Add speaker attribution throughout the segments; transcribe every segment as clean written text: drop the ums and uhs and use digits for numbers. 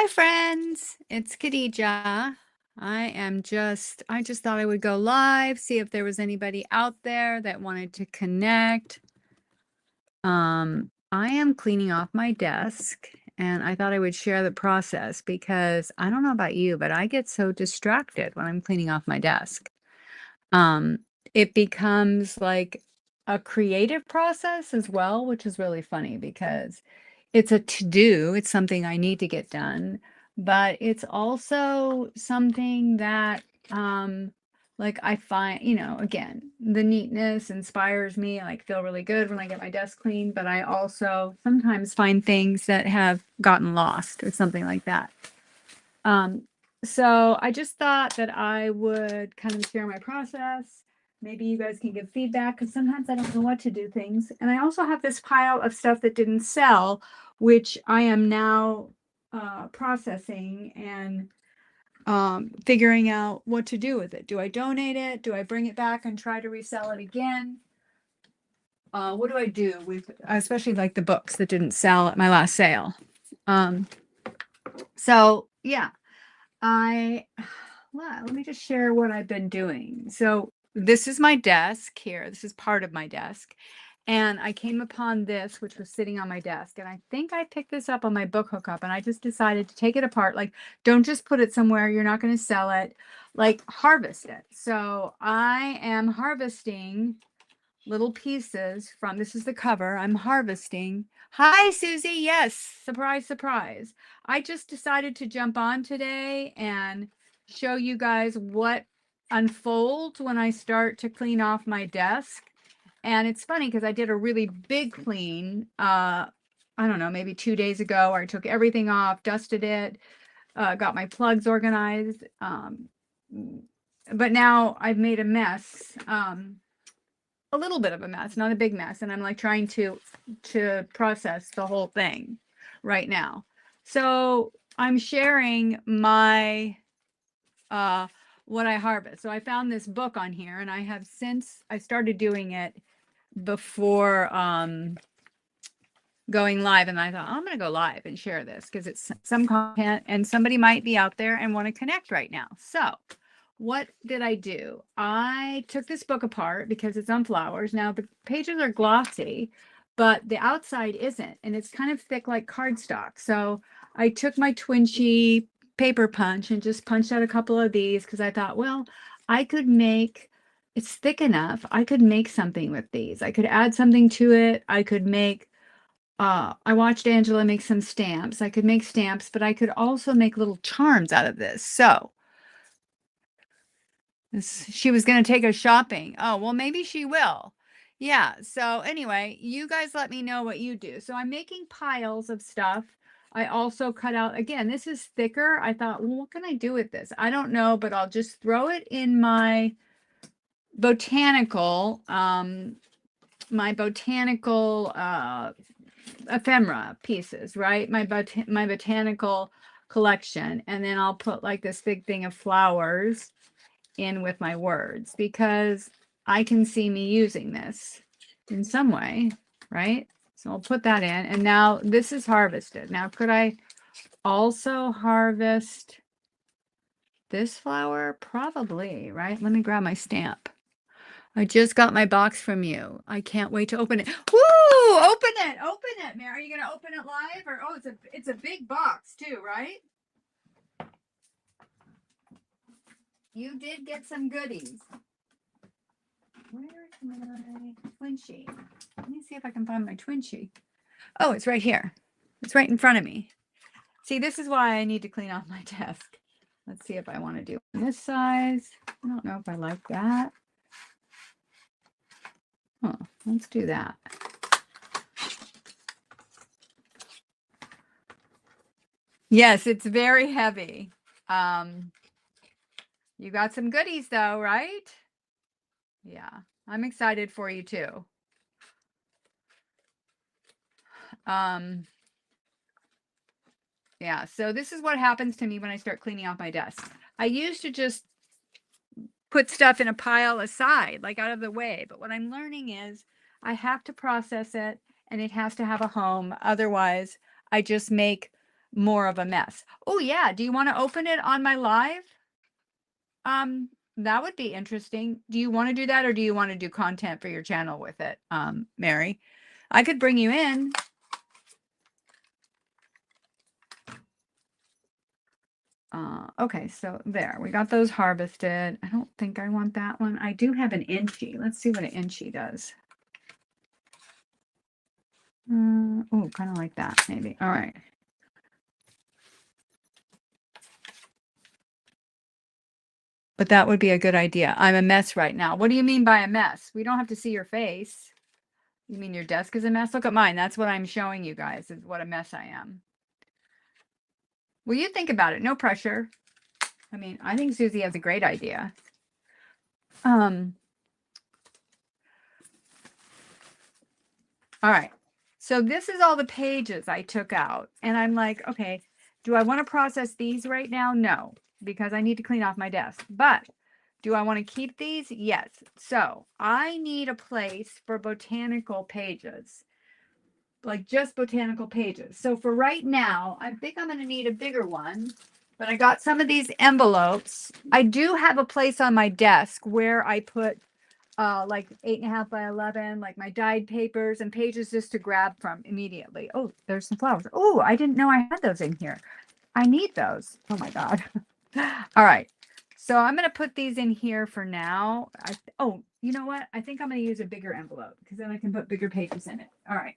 Speaker 1: Hi friends, it's Khadijah. I just thought I would go live, see if there was anybody out there that wanted to connect. I am cleaning off my desk and I thought I would share the process because I don't know about you, but I get so distracted when I'm cleaning off my desk. Um, it becomes like a creative process as well, which is really funny because it's a to-do, it's something I need to get done, but it's also something that like I find, again, the neatness inspires me. I like feel really good when I get my desk clean, but I also sometimes find things that have gotten lost or something like that. Um, so I just thought that I would kind of share my process. Maybe you guys can give feedback because sometimes I don't know what to do things. And I also have this pile of stuff that didn't sell, which I am now processing and figuring out what to do with it. Do I donate it? Do I bring it back and try to resell it again? What do I do with, especially like the books that didn't sell at my last sale? Um, so yeah. Let me just share what I've been doing. So this is my desk here. This is part of my desk. And I came upon this, which was sitting on my desk. And I think I picked this up on my book hookup. And I just decided to take it apart. Like, don't just put it somewhere. You're not going to sell it. Like, harvest it. So I am harvesting little pieces from, this is the cover. I'm harvesting. Hi, Susie. Yes. Surprise, surprise. I just decided to jump on today and show you guys what unfolds when I start to clean off my desk. And it's funny because I did a really big clean, I don't know, maybe 2 days ago, where I took everything off, dusted it, got my plugs organized. But now I've made a mess. A little bit of a mess, not a big mess. And I'm like trying to process the whole thing right now. So I'm sharing my what I harvest. So I found this book on here and I started doing it before going live, and I thought I'm going to go live and share this because it's some content and somebody might be out there and want to connect right now. So what did I do? I took this book apart because it's on flowers. Now the pages are glossy, but the outside isn't, and it's kind of thick like cardstock. So I took my Twin-Sheet paper punch and just punched out a couple of these because I thought, well, I could make, it's thick enough. I could make something with these. I could add something to it. I could make I watched Angela make some stamps. I could make stamps, but I could also make little charms out of this. So she was going to take us shopping. Oh, well, maybe she will. Yeah. So anyway, you guys let me know what you do. So I'm making piles of stuff. I also cut out, again, this is thicker. I thought, well, what can I do with this? I don't know, but I'll just throw it in my botanical, ephemera pieces, right? My botanical collection. And then I'll put like this big thing of flowers in with my words because I can see me using this in some way, right? So I'll put that in. And now this is harvested. Now, could I also harvest this flower? Probably, right? Let me grab my stamp. I just got my box from you. I can't wait to open it. Woo! Open it! Open it, Mary. Are you gonna open it live? Or oh, it's a big box too, right? You did get some goodies. Where's my Twin-Sheet? Let me see if I can find my Twin-Sheet. Oh, it's right here. It's right in front of me. See, this is why I need to clean off my desk. Let's see if I want to do this size. I don't know if I like that. Oh, let's do that. Yes, it's very heavy. You got some goodies though, right? Yeah, I'm excited for you too. Yeah, so this is what happens to me when I start cleaning off my desk. I used to just put stuff in a pile aside, like out of the way. But what I'm learning is I have to process it and it has to have a home. Otherwise, I just make more of a mess. Oh yeah, do you want to open it on my live? That would be interesting. Do you want to do that, or do you want to do content for your channel with it, Mary? I could bring you in. Okay, so there, we got those harvested. I don't think I want that one. I do have an inchy. Let's see what an inchy does. Oh, kind of like that, maybe. All right. But that would be a good idea. I'm a mess right now. What do you mean by a mess? We don't have to see your face. You mean your desk is a mess? Look at mine. That's what I'm showing you guys, is what a mess I am. Well, you think about it. No pressure. I mean, I think Susie has a great idea. All right. So this is all the pages I took out. And I'm like, okay, do I want to process these right now? No, because I need to clean off my desk. But do I want to keep these? Yes. So I need a place for botanical pages, like just botanical pages. So for right now, I think I'm going to need a bigger one. But I got some of these envelopes. I do have a place on my desk where I put like 8.5 by 11, like my dyed papers and pages just to grab from immediately. Oh, there's some flowers. Oh, I didn't know I had those in here. I need those. Oh my God. All right. So I'm going to put these in here for now. Oh, you know what? I think I'm going to use a bigger envelope because then I can put bigger pages in it. All right.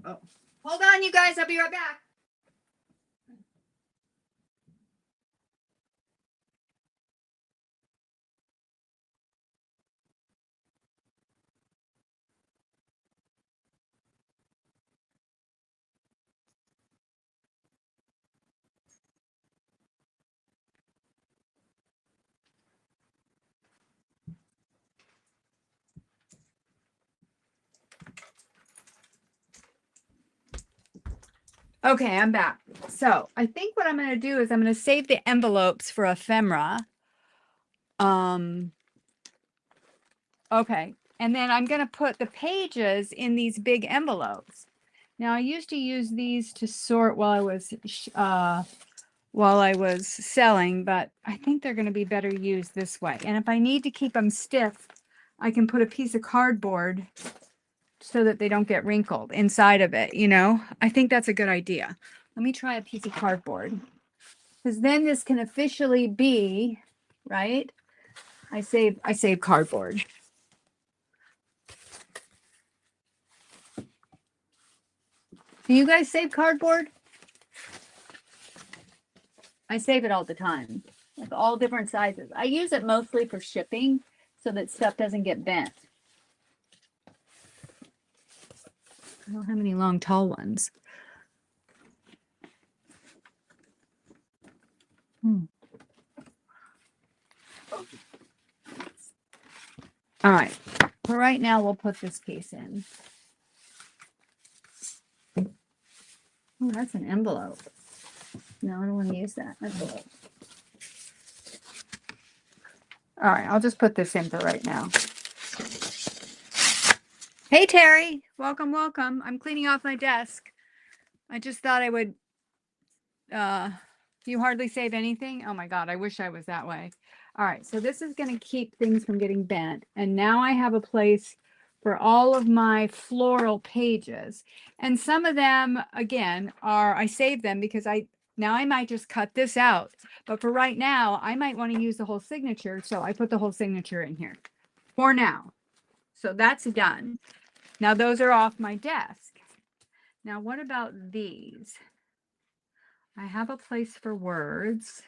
Speaker 1: Oh, hold on, you guys. I'll be right back. Okay, I'm back. So I think what I'm going to do is I'm going to save the envelopes for ephemera. Okay. And then I'm going to put the pages in these big envelopes. Now I used to use these to sort while I was selling, but I think they're going to be better used this way. And if I need to keep them stiff, I can put a piece of cardboard so that they don't get wrinkled inside of it, you know? I think that's a good idea. Let me try a piece of cardboard. Because then this can officially be, right? I save cardboard. Do you guys save cardboard? I save it all the time, like all different sizes. I use it mostly for shipping so that stuff doesn't get bent. I don't have any long, tall ones. All right. For right now, we'll put this piece in. Oh, that's an envelope. No, I don't want to use that envelope. All right, I'll just put this in for right now. Hey, Terry. Welcome, welcome. I'm cleaning off my desk. I just thought I would, you hardly save anything? Oh my God, I wish I was that way. All right, so this is going to keep things from getting bent. And now I have a place for all of my floral pages. And some of them, again, I save them because now I might just cut this out. But for right now, I might want to use the whole signature. So I put the whole signature in here for now. So that's done. Now those are off my desk. Now what about these? I have a place for words.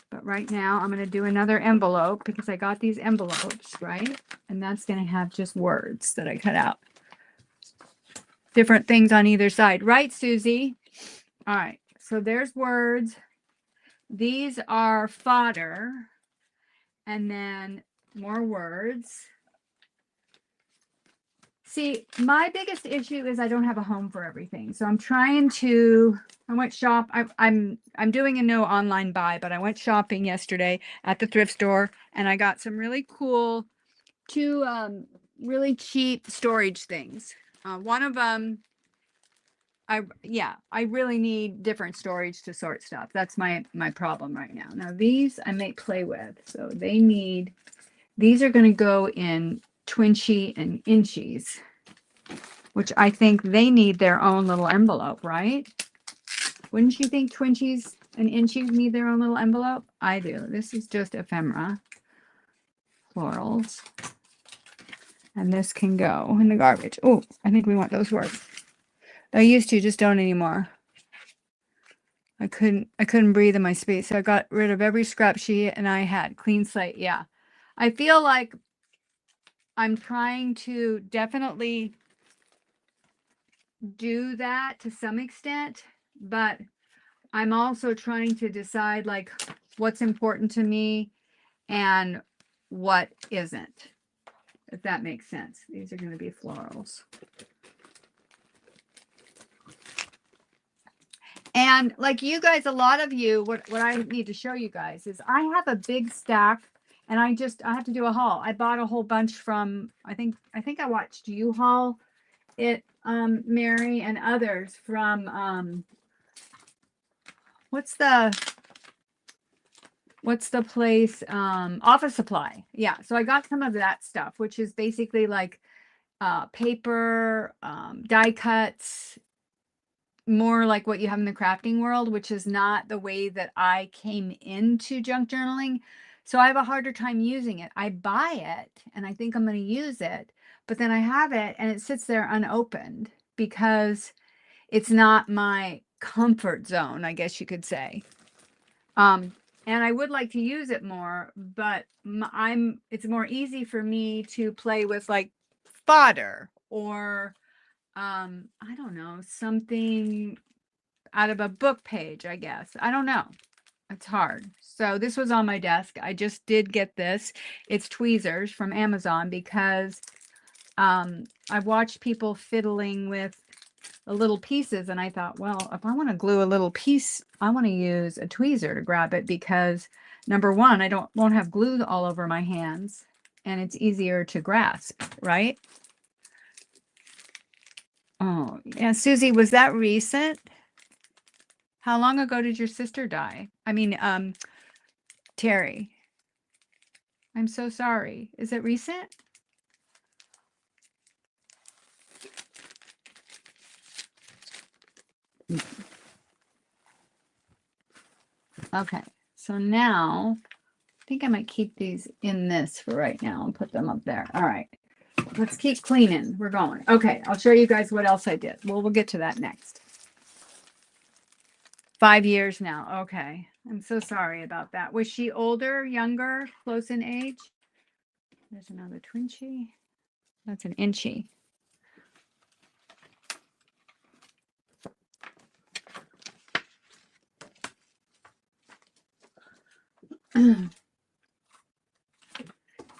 Speaker 1: But right now I'm going to do another envelope because I got these envelopes, right? And that's going to have just words that I cut out. Different things on either side. Right, Susie? All right. So there's words. These are fodder. And then more words. See, my biggest issue is I don't have a home for everything. So I'm trying to, I went shop. I'm doing a no online buy, but I went shopping yesterday at the thrift store and I got some really cool, two really cheap storage things. One of them, I really need different storage to sort stuff. That's my problem right now. Now these I may play with. So these are going to go in Twinchy and Inchies, which I think they need their own little envelope, right? Wouldn't you think Twinchies and Inchies need their own little envelope? I do. This is just ephemera florals. And this can go in the garbage. Oh, I think we want those words. I used to, just don't anymore. I couldn't breathe in my space. So I got rid of every scrap sheet and I had clean slate. Yeah. I feel like I'm trying to definitely do that to some extent, but I'm also trying to decide like what's important to me and what isn't, if that makes sense. These are going to be florals. And like you guys, a lot of you, what I need to show you guys is I have a big stack and I have to do a haul. I bought a whole bunch from, I think I watched you haul it, Mary, and others from, what's the place, Office Supply. Yeah. So I got some of that stuff, which is basically like, paper, die cuts, more like what you have in the crafting world, which is not the way that I came into junk journaling. So I have a harder time using it. I buy it and I think I'm going to use it, but then I have it and it sits there unopened because it's not my comfort zone, I guess you could say. And I would like to use it more, but it's more easy for me to play with like fodder or I don't know, something out of a book page, I guess. I don't know. It's hard. So this was on my desk. I just did get this. It's tweezers from Amazon because I've watched people fiddling with the little pieces and I thought, well, if I want to glue a little piece, I want to use a tweezer to grab it because number one, won't have glue all over my hands and it's easier to grasp, right? Oh, yeah, Susie, was that recent? How long ago did your sister die? I mean, Terry. I'm so sorry. Is it recent? Okay. So now I think I might keep these in this for right now and put them up there. All right. Let's keep cleaning. We're going. Okay. I'll show you guys what else I did. Well, we'll get to that next. 5 years now. Okay. I'm so sorry about that. Was she older, younger, close in age? There's another Twinchy. That's an Inchy.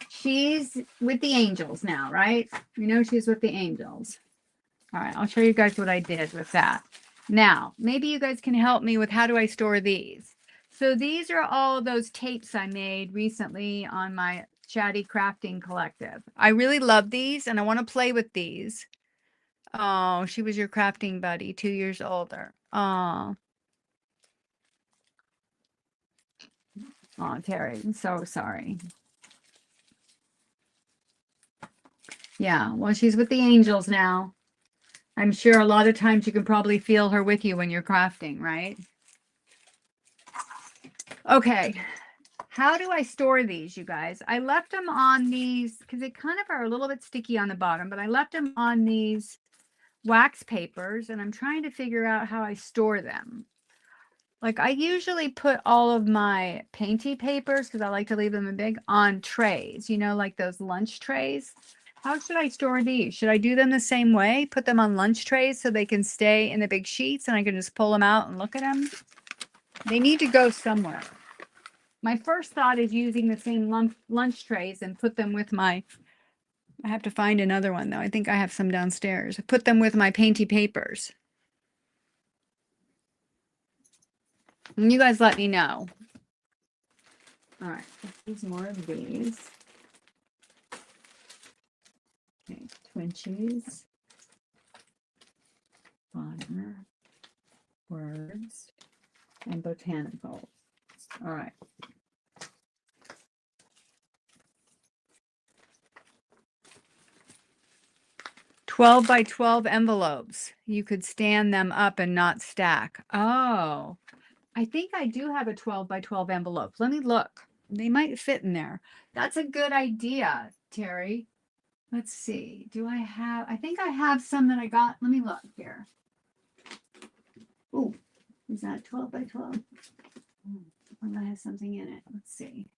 Speaker 1: She's with the angels now, right? You know she's with the angels. All right, I'll show you guys what I did with that. Now, maybe you guys can help me with how do I store these? So these are all those tapes I made recently on my Chatty Crafting Collective. I really love these and I want to play with these. Oh, she was your crafting buddy, 2 years older. Oh, Terry, I'm so sorry. Yeah, well, she's with the angels now. I'm sure a lot of times you can probably feel her with you when you're crafting, right? Okay. How do I store these, you guys? I left them on these because they kind of are a little bit sticky on the bottom, but I left them on these wax papers and I'm trying to figure out how I store them. Like I usually put all of my painty papers because I like to leave them in big on trays, you know, like those lunch trays. How should I store these? Should I do them the same way? Put them on lunch trays so they can stay in the big sheets and I can just pull them out and look at them? They need to go somewhere. My first thought is using the same lunch trays and put them with my, I have to find another one though. I think I have some downstairs. Put them with my painty papers. And you guys let me know. All right, let's use more of these. Okay, Twinchies. Herbs and botanicals. All right. "12 by 12 envelopes. You could stand them up and not stack." Oh, I think I do have a 12 by 12 envelope. Let me look. They might fit in there. That's a good idea, Terry. Let's see. Do I have, I think I have some that I got. Let me look here. Oh, is that 12 by 12? Oh, that has something in it. Let's see.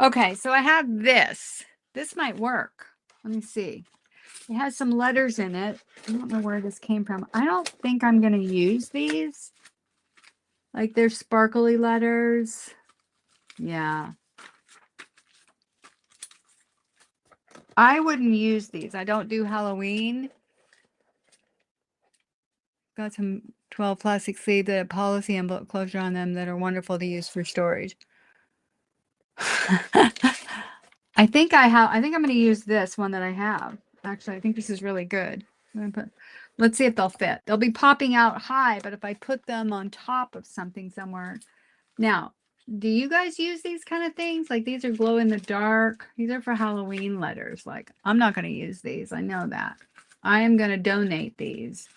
Speaker 1: Okay, so I have this. This might work. Let me see. It has some letters in it. I don't know where this came from. I don't think I'm going to use these. Like they're sparkly letters. Yeah. I wouldn't use these. I don't do Halloween. Got some 12 plastic sleeves that have policy envelope closure on them that are wonderful to use for storage. I think I'm going to use this one that I have. Actually, I think this is really good. Let's see if they'll fit. They'll be popping out high, but if I put them on top of something somewhere. Now, do you guys use these kind of things? Like these are glow in the dark. These are for Halloween letters. Like I'm not going to use these. I know that. I am going to donate these.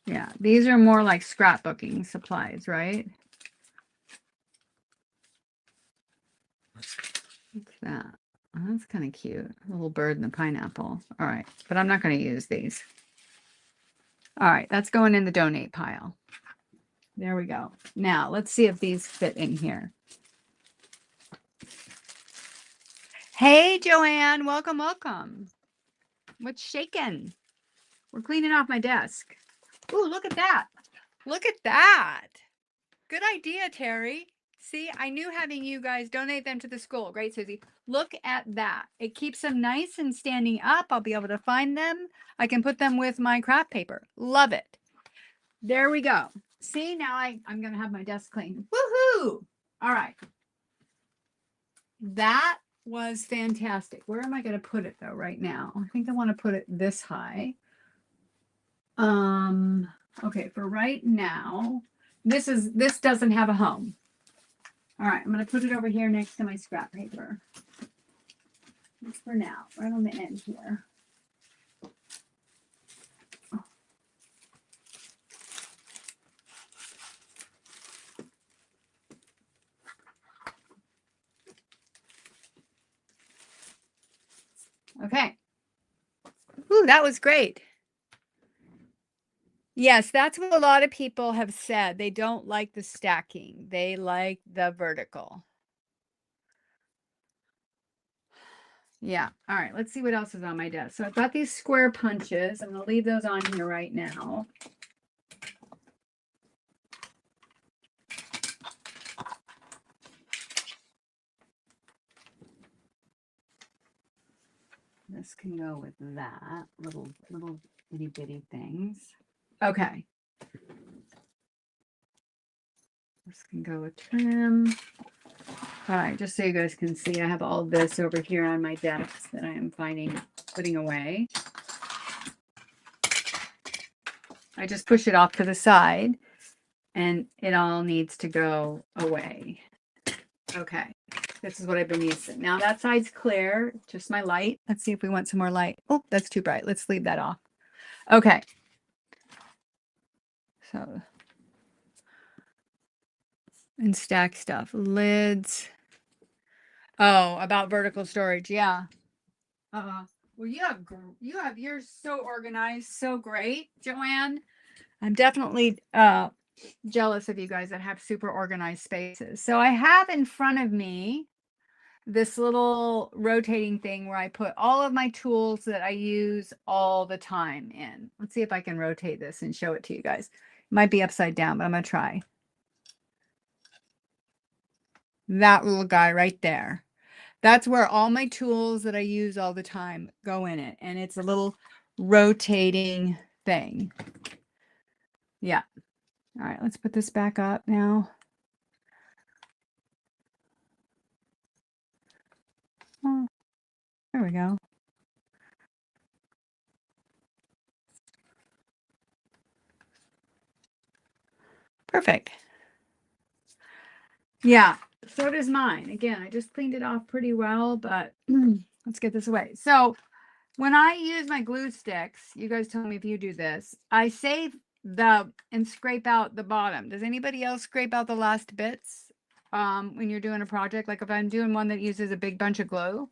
Speaker 1: Yeah, these are more like scrapbooking supplies, right? What's that? Oh, that's kind of cute. A little bird and a pineapple. All right, but I'm not going to use these. All right, that's going in the donate pile. There we go. Now, let's see if these fit in here. Hey, Joanne. Welcome, welcome. What's shaking? We're cleaning off my desk. Ooh, look at that. Look at that. Good idea, Terry. See, I knew having you guys donate them to the school. Great, Susie. Look at that. It keeps them nice and standing up. I'll be able to find them. I can put them with my craft paper. Love it. There we go. See, now I'm going to have my desk clean. Woohoo! All right. That was fantastic. Where am I going to put it, though, right now? I think I want to put it this high. Okay, for right now, this doesn't have a home. All right, I'm going to put it over here next to my scrap paper. Just for now, right on the end here. Okay. Ooh, that was great. Yes, that's what a lot of people have said. They don't like the stacking. They like the vertical. Yeah. All right. Let's see what else is on my desk. So I've got these square punches. I'm going to leave those on here right now. This can go with that. Little itty bitty things. Okay. This can go with trim. All right, just so you guys can see, I have all this over here on my desk that I am putting away. I just push it off to the side and it all needs to go away. Okay, this is what I've been using. Now that side's clear, just my light. Let's see if we want some more light. Oh, that's too bright. Let's leave that off. Okay. So, and stack stuff, lids. Oh, about vertical storage. Yeah. Well, you're so organized, so great, Joanne. I'm definitely jealous of you guys that have super organized spaces. So I have in front of me this little rotating thing where I put all of my tools that I use all the time in. Let's see if I can rotate this and show it to you guys. It might be upside down, but I'm going to try. That little guy right there. That's where all my tools that I use all the time go in it. And it's a little rotating thing. Yeah. All right, let's put this back up now. Oh, there we go. Perfect. Yeah, so does mine. Again, I just cleaned it off pretty well, but let's get this away. So when I use my glue sticks, you guys tell me if you do this, I save and scrape out the bottom. Does anybody else scrape out the last bits when you're doing a project? Like if I'm doing one that uses a big bunch of glue,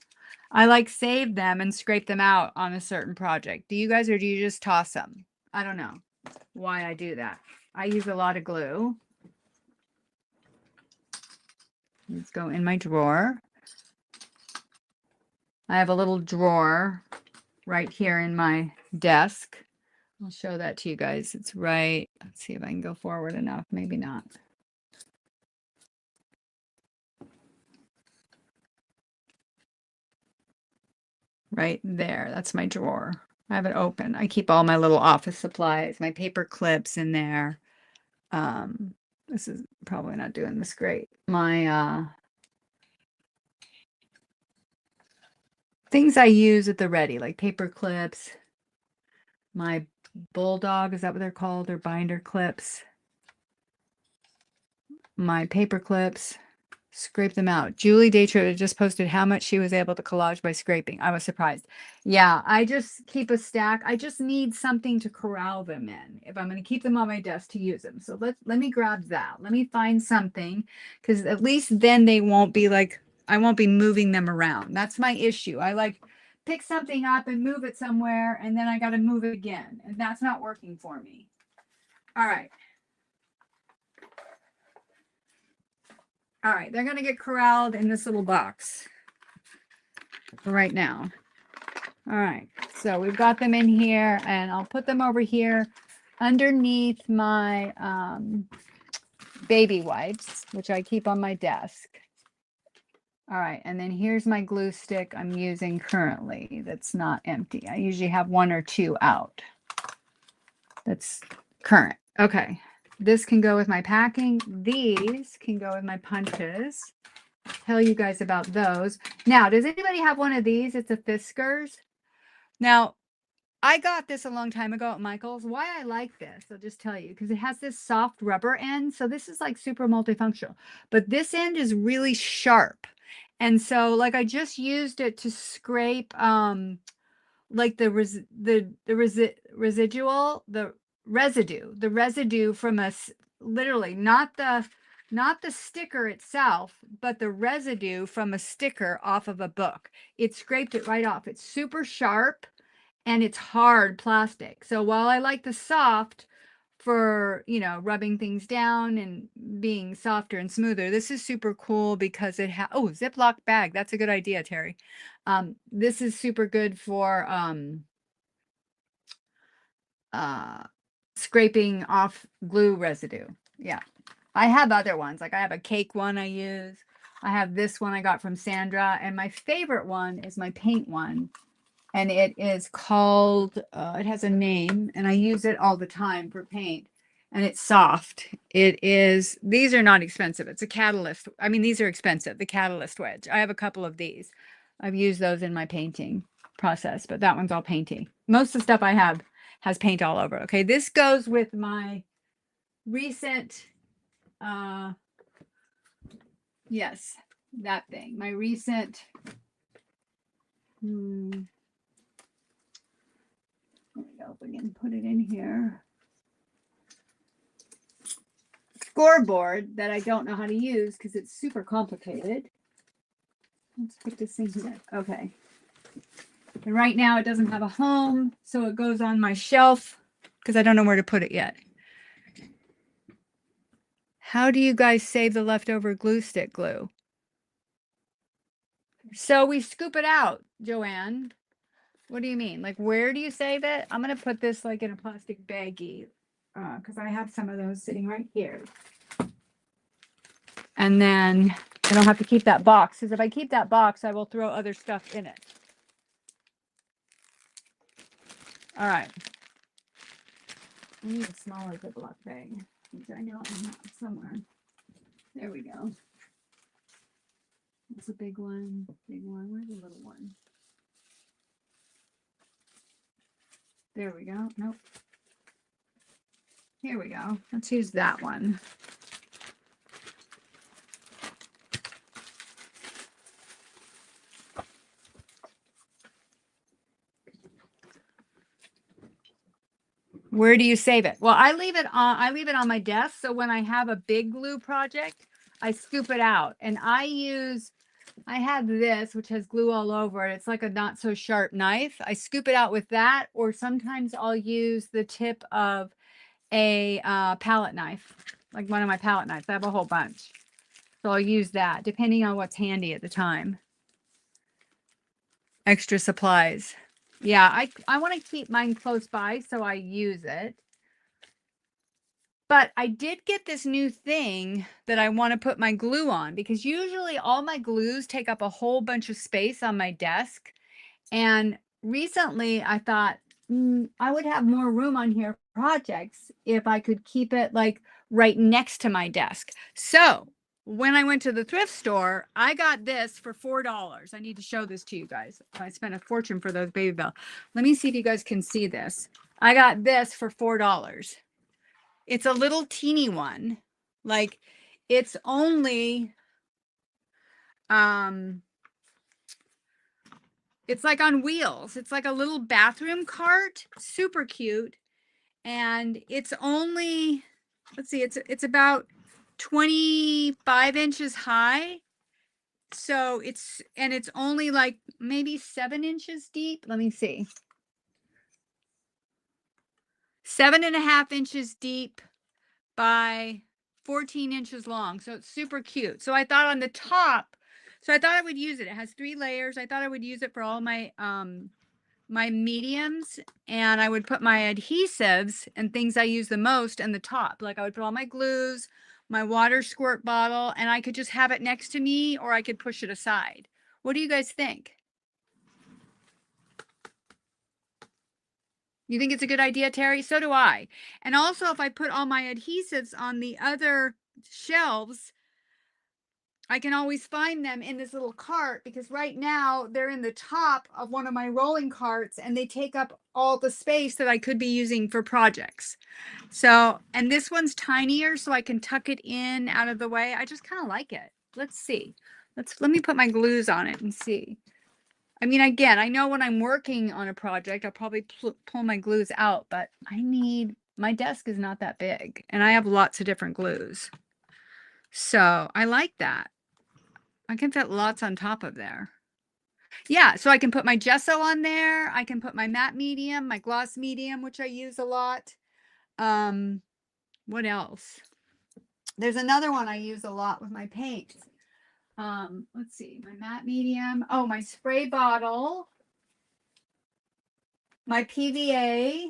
Speaker 1: I like save them and scrape them out on a certain project. Do you guys, or do you just toss them? I don't know why I do that. I use a lot of glue. Let's go in my drawer. I have a little drawer right here in my desk. I'll show that to you guys. It's right. Let's see if I can go forward enough. Maybe not. Right there. That's my drawer. I have it open. I keep all my little office supplies, my paper clips in there. This is probably not doing this great. My things I use at the ready, like paper clips, my bulldog, is that what they're called? Or binder clips, my paper clips, scrape them out. Julie Daytrip just posted how much she was able to collage by scraping. I was surprised. Yeah, I just keep a stack. I just need something to corral them in if I'm going to keep them on my desk to use them. So let me grab that. Let me find something, because at least then they won't be like, I won't be moving them around. That's my issue. I like pick something up and move it somewhere, and then I got to move it again, and that's not working for me. All right. All right, they're going to get corralled in this little box for right now. All right, so we've got them in here, and I'll put them over here underneath my baby wipes, which I keep on my desk. All right, and then here's my glue stick I'm using currently that's not empty. I usually have one or two out. That's current. Okay, this can go with my packing. These can go with my punches. Tell you guys about those. Now, does anybody have one of these? It's a Fiskars. Now, I got this a long time ago at Michael's. Why I like this, I'll just tell you, because it has this soft rubber end. So this is like super multifunctional, but this end is really sharp. And so like I just used it to scrape like the residue from literally not the sticker itself, but the residue from a sticker off of a book. It scraped it right off. It's super sharp and it's hard plastic. So while I like the soft for, you know, rubbing things down and being softer and smoother, this is super cool because it has, oh, Ziploc bag. That's a good idea, Terry. This is super good for scraping off glue residue. Yeah. I have other ones. Like I have a cake one I use. I have this one I got from Sandra. And my favorite one is my paint one. And it is called, it has a name, and I use it all the time for paint. And it's soft. It is, these are not expensive. It's a Catalyst. I mean, these are expensive, the Catalyst wedge. I have a couple of these. I've used those in my painting process, but that one's all painty. Most of the stuff I have has paint all over. Okay, this goes with my recent, yes, that thing. My recent, there we go. If we can put it in here. Scoreboard that I don't know how to use because it's super complicated. Let's put this in here. Okay. And right now it doesn't have a home, so it goes on my shelf because I don't know where to put it yet. How do you guys save the leftover glue stick glue? So we scoop it out, Joanne. What do you mean? Like, where do you save it? I'm going to put this like in a plastic baggie because I have some of those sitting right here. And then I don't have to keep that box, because if I keep that box, I will throw other stuff in it. All right. I need a smaller Ziploc bag, which I know I have somewhere. There we go. That's a big one. Big one. Where's the little one? There we go. Nope. Here we go. Let's use that one. Where do you save it? Well, I leave it on my desk. So when I have a big glue project, I scoop it out, and I have this, which has glue all over it. It's like a not so sharp knife. I scoop it out with that, or sometimes I'll use the tip of a palette knife, like one of my palette knives. I have a whole bunch. So I'll use that depending on what's handy at the time. Extra supplies. Yeah, I want to keep mine close by, so I use it. But I did get this new thing that I want to put my glue on, because usually all my glues take up a whole bunch of space on my desk. And recently I thought I would have more room on here for projects if I could keep it like right next to my desk. So when I went to the thrift store, I got this for $4. I need to show this to you guys. I spent a fortune for those Baby Bell. Let me see if you guys can see this. I got this for $4. It's a little teeny one. Like, it's only it's like on wheels. It's like a little bathroom cart, super cute. And it's only, let's see, it's about 25 inches high. So it's only like maybe 7 inches deep. Let me see. 7.5 inches deep by 14 inches long. So it's super cute. So I thought on the top, so I thought I would use it. It has 3 layers. I thought I would use it for all my my mediums, and I would put my adhesives and things I use the most in the top. Like I would put all my glues, my water squirt bottle, and I could just have it next to me, or I could push it aside. What do you guys think? You think it's a good idea, Terry? So do I. And also, if I put all my adhesives on the other shelves, I can always find them in this little cart, because right now they're in the top of one of my rolling carts and they take up all the space that I could be using for projects. So, and this one's tinier, so I can tuck it in out of the way. I just kind of like it. Let's see. Let me put my glues on it and see. I mean, again, I know when I'm working on a project, I'll probably pull my glues out, but my desk is not that big and I have lots of different glues. So I like that. I can fit lots on top of there. Yeah, so I can put my gesso on there. I can put my matte medium, my gloss medium, which I use a lot. What else? There's another one I use a lot with my paints. Let's see, my matte medium. Oh, my spray bottle. My PVA.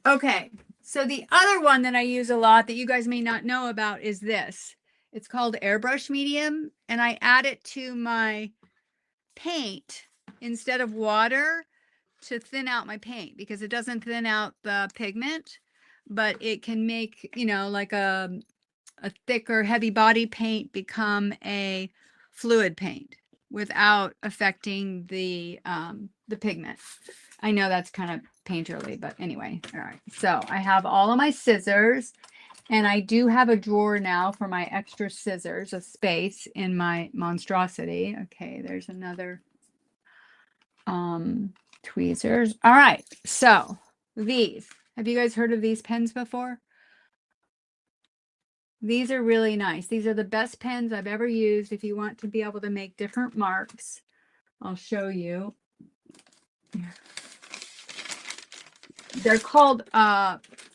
Speaker 1: Okay, so the other one that I use a lot that you guys may not know about is this. It's called airbrush medium, and I add it to my paint instead of water to thin out my paint, because it doesn't thin out the pigment, but it can make, you know, like a thicker, heavy body paint become a fluid paint without affecting the pigment. I know that's kind of painterly, but anyway. All right. So I have all of my scissors, and I do have a drawer now for my extra scissors, a space in my monstrosity. Okay, there's another tweezers. All right. So these, have you guys heard of these pens before? These are really nice. These are the best pens I've ever used. If you want to be able to make different marks, I'll show you. They're called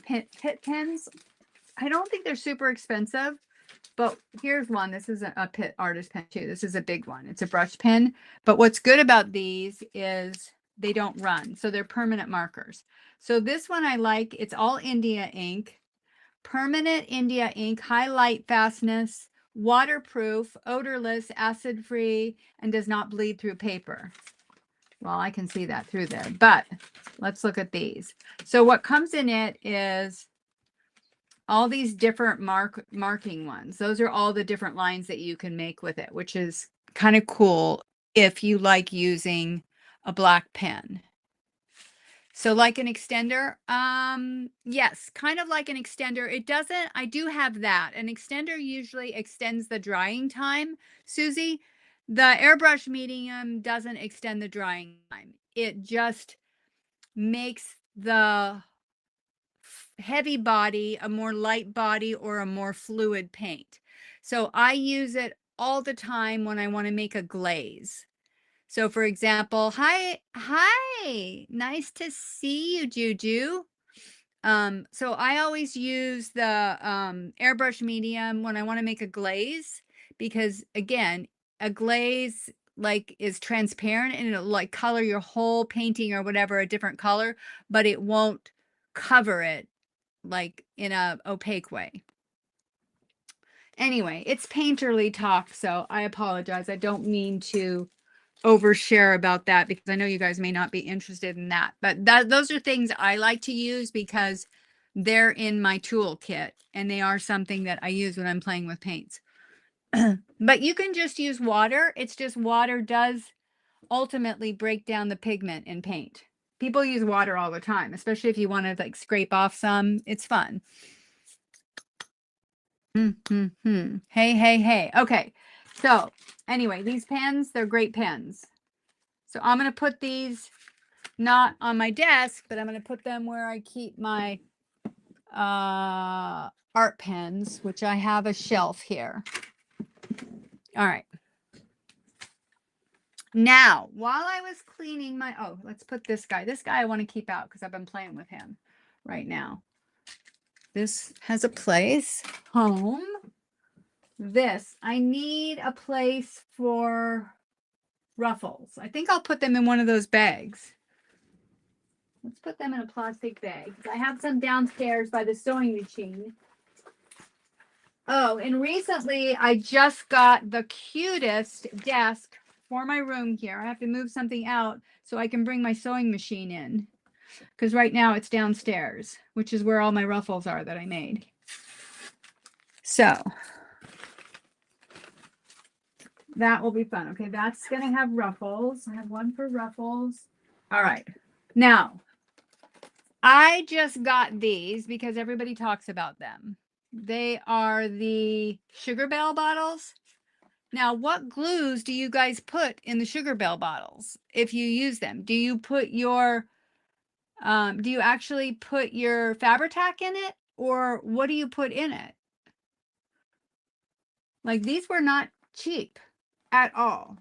Speaker 1: Pitt pens. I don't think they're super expensive, but here's one. This is a pit artist pen too. This is a big one. It's a brush pen. But what's good about these is they don't run. So they're permanent markers. So this one I like. It's all India ink. Permanent India ink, high light fastness, waterproof, odorless, acid-free, and does not bleed through paper. Well, I can see that through there, but let's look at these. So what comes in it is all these different marking ones. Those are all the different lines that you can make with it, which is kind of cool if you like using a black pen. So like an extender, yes, kind of like an extender. It doesn't, I do have that. An extender usually extends the drying time, Susie. The airbrush medium doesn't extend the drying time. It just makes the heavy body a more light body or a more fluid paint. So I use it all the time when I want to make a glaze. So for example, hi, nice to see you, Juju. So I always use the airbrush medium when I want to make a glaze, because again, a glaze like is transparent and it'll like color your whole painting or whatever a different color, but it won't cover it like in a opaque way. Anyway, it's painterly talk, so I apologize. I don't mean to overshare about that because I know you guys may not be interested in that, but those are things I like to use because they're in my toolkit and they are something that I use when I'm playing with paints. But you can just use water. It's just water does ultimately break down the pigment in paint. People use water all the time, especially if you want to like scrape off some. It's fun. Hey. Okay. So anyway, these pens, they're great pens. So I'm going to put these not on my desk, but I'm going to put them where I keep my art pens, which I have a shelf here. All right. Now, while I was cleaning my, oh, let's put this guy. This guy I want to keep out because I've been playing with him right now. This has a place. Home. This, I need a place for ruffles. I think I'll put them in one of those bags. Let's put them in a plastic bag. I have some downstairs by the sewing machine. Oh, and recently I just got the cutest desk for my room here. I have to move something out so I can bring my sewing machine in, because right now it's downstairs, which is where all my ruffles are that I made. So that will be fun. Okay, that's going to have ruffles. I have one for ruffles. All right. Now, I just got these because everybody talks about them. They are the Sugar Bell bottles. Now, what glues do you guys put in the Sugar Bell bottles if you use them? Do you put your, do you actually put your Fabri-Tac in it, or what do you put in it? Like, these were not cheap at all,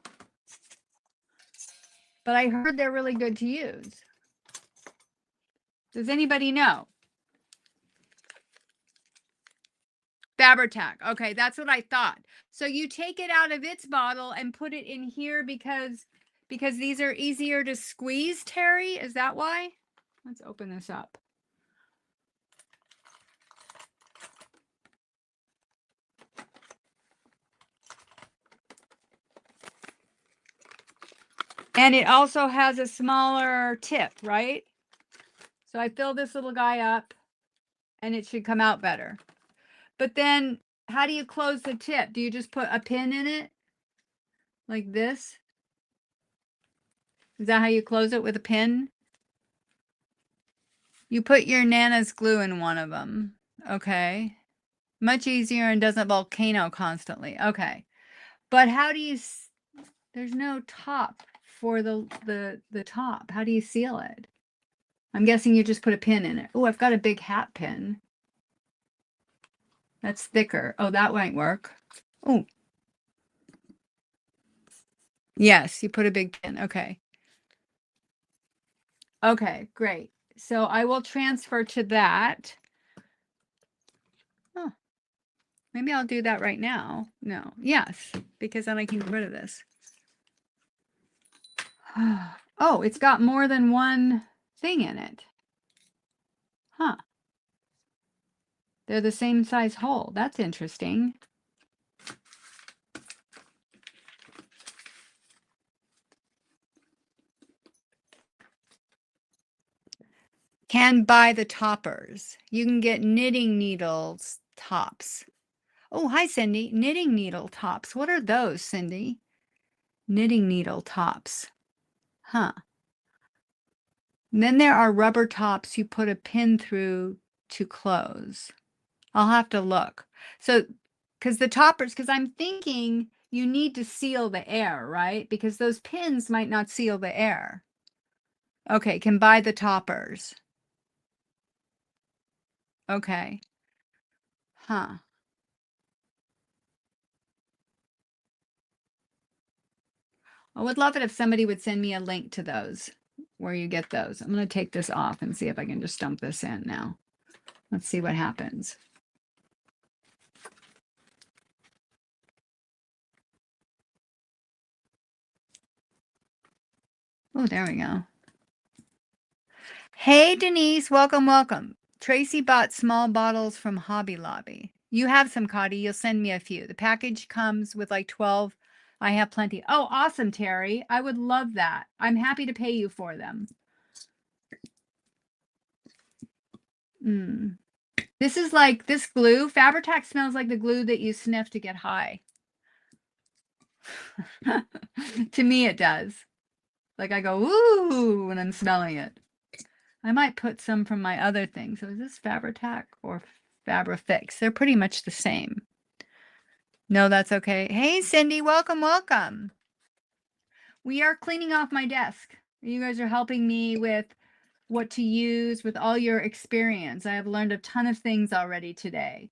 Speaker 1: but I heard they're really good to use. Does anybody know? Fabri-Tac. Okay, that's what I thought. So you take it out of its bottle and put it in here because these are easier to squeeze, Terry? Is that why? Let's open this up. And it also has a smaller tip, right? So I fill this little guy up and it should come out better. But then how do you close the tip? Do you just put a pin in it? Like this? Is that how you close it, with a pin? You put your Nana's glue in one of them. Okay. Much easier and doesn't volcano constantly. Okay. But how do you, there's no top for the top. How do you seal it? I'm guessing you just put a pin in it. Oh, I've got a big hat pin. That's thicker. Oh, that might work. Oh. Yes, you put a big pin. Okay. Okay, great. So I will transfer to that. Maybe I'll do that right now. No. Yes, because then I can get rid of this. Oh, it's got more than one thing in it. Huh. They're the same size hole. That's interesting. Can buy the toppers. You can get knitting needles tops. Oh, hi, Cindy. Knitting needle tops. What are those, Cindy? Knitting needle tops. Huh. And then there are rubber tops you put a pin through to close. I'll have to look. So, because the toppers, because I'm thinking you need to seal the air, right? Because those pins might not seal the air. Okay, can buy the toppers. Okay. Huh. I would love it if somebody would send me a link to those, where you get those. I'm going to take this off and see if I can just dump this in now. Let's see what happens. Oh, there we go. Hey, Denise, welcome, welcome. Tracy bought small bottles from Hobby Lobby. You have some, Cotty. You'll send me a few. The package comes with like 12. I have plenty. Oh, awesome, Terry. I would love that. I'm happy to pay you for them. This is like this glue. Fabri-Tac smells like the glue that you sniff to get high. To me, it does. Like I go, ooh, when I'm smelling it. I might put some from my other thing. So is this Fabri-Tac or Fabri-Fix? They're pretty much the same. No, that's okay. Hey, Cindy, welcome, welcome. We are cleaning off my desk. You guys are helping me with what to use with all your experience. I have learned a ton of things already today.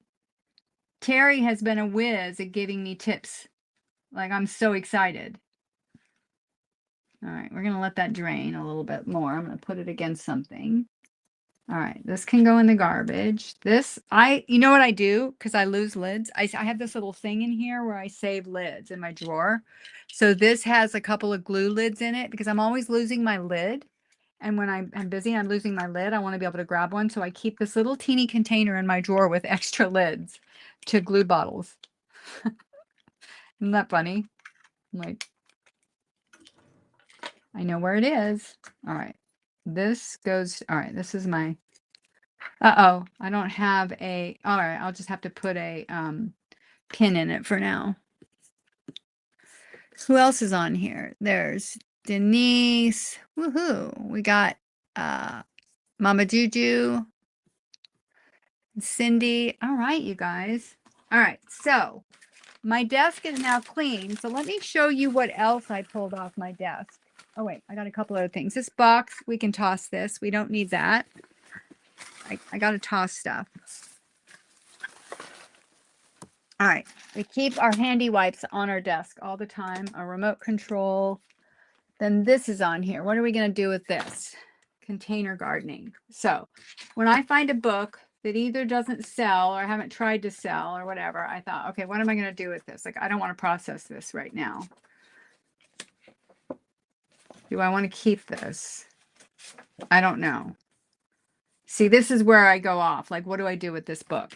Speaker 1: Terry has been a whiz at giving me tips. Like, I'm so excited. All right, we're going to let that drain a little bit more. I'm going to put it against something. All right, this can go in the garbage. This, you know what I do? Because I lose lids. I have this little thing in here where I save lids in my drawer. So this has a couple of glue lids in it because I'm always losing my lid. And when I'm busy and I'm losing my lid, I want to be able to grab one. So I keep this little teeny container in my drawer with extra lids to glue bottles. Isn't that funny? Like, I know where it is. All right. This goes, all right, this is my, uh-oh, I don't have a, all right, I'll just have to put a pin in it for now. Who else is on here? There's Denise. Woohoo. We got Mama Juju, Cindy. All right, you guys. All right, so my desk is now clean. So let me show you what else I pulled off my desk. Oh, wait, I got a couple other things. This box, we can toss this. We don't need that. I got to toss stuff. All right, we keep our handy wipes on our desk all the time. A remote control. Then this is on here. What are we going to do with this? Container gardening. So when I find a book that either doesn't sell or I haven't tried to sell or whatever, I thought, okay, what am I going to do with this? Like, I don't want to process this right now. Do I want to keep this? I don't know. See, this is where I go off. Like, what do I do with this book?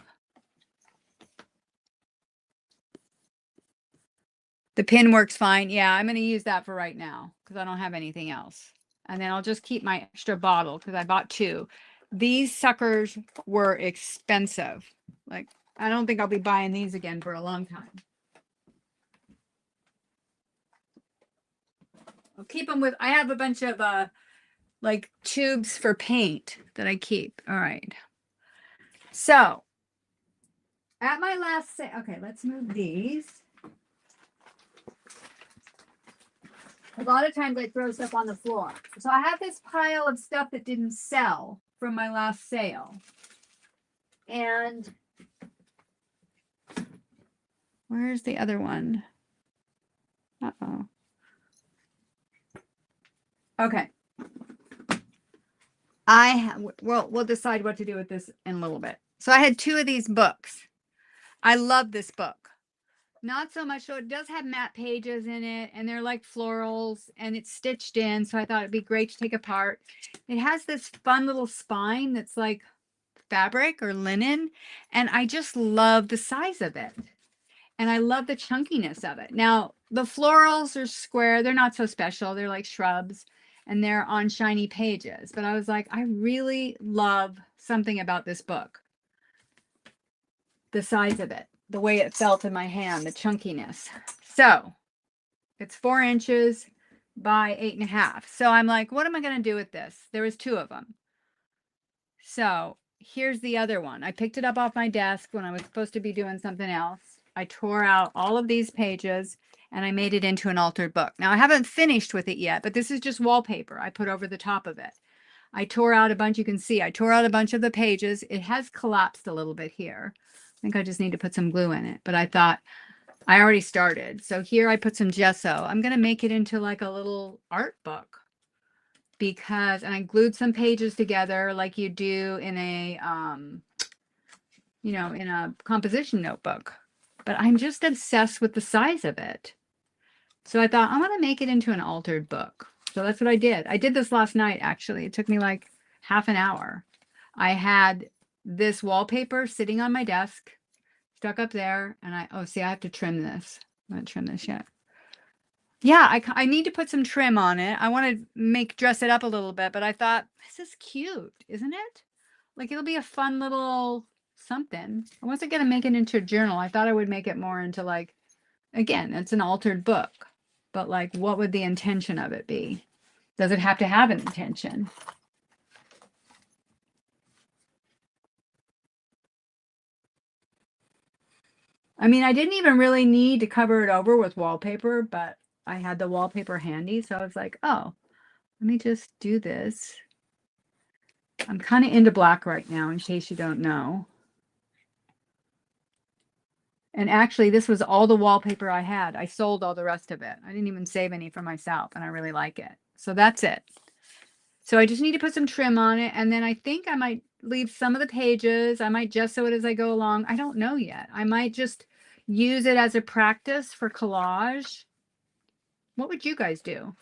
Speaker 1: The pin works fine. Yeah, I'm going to use that for right now because I don't have anything else. And then I'll just keep my extra bottle because I bought 2. These suckers were expensive. Like, I don't think I'll be buying these again for a long time. I'll keep them with, I have a bunch of like tubes for paint that I keep. All right. So at my last sale, okay, let's move these. A lot of times I throw stuff on the floor. So I have this pile of stuff that didn't sell from my last sale. And where's the other one? Uh-oh. Okay. We'll decide what to do with this in a little bit. So I had 2 of these books. I love this book. Not so much. So it does have matte pages in it, and they're like florals, and it's stitched in. So I thought it'd be great to take apart. It has this fun little spine that's like fabric or linen, and I just love the size of it. And I love the chunkiness of it. Now, the florals are square. They're not so special. They're like shrubs, and they're on shiny pages. But I was like, I really love something about this book. The size of it, the way it felt in my hand, the chunkiness. So it's 4 inches by 8.5. So I'm like, what am I going to do with this? There was 2 of them. So here's the other one. I picked it up off my desk when I was supposed to be doing something else. I tore out all of these pages and I made it into an altered book. Now I haven't finished with it yet, but this is just wallpaper I put over the top of it. I tore out a bunch. You can see I tore out a bunch of the pages. It has collapsed a little bit here. I think I just need to put some glue in it, but I thought I already started. So here I put some gesso. I'm going to make it into like a little art book because, and I glued some pages together like you do in a, you know, in a composition notebook, but I'm just obsessed with the size of it. So I thought I'm going to make it into an altered book. So that's what I did. I did this last night, actually. It took me like half an hour. I had this wallpaper sitting on my desk, stuck up there, and oh, see, I have to trim this. I'm not trim this yet. Yeah, I need to put some trim on it. I want to dress it up a little bit, but I thought, this is cute, isn't it? Like, it'll be a fun little something. I wasn't going to make it into a journal. I thought I would make it more into like, again, it's an altered book, but like, what would the intention of it be? Does it have to have an intention? I mean, I didn't even really need to cover it over with wallpaper, but I had the wallpaper handy. So I was like, oh, let me just do this. I'm kind of into black right now, in case you don't know. And actually, this was all the wallpaper I had. I sold all the rest of it. I didn't even save any for myself, and I really like it. So that's it. So I just need to put some trim on it, and then I think I might leave some of the pages. I might gesso it as I go along. I don't know yet. I might just use it as a practice for collage. What would you guys do?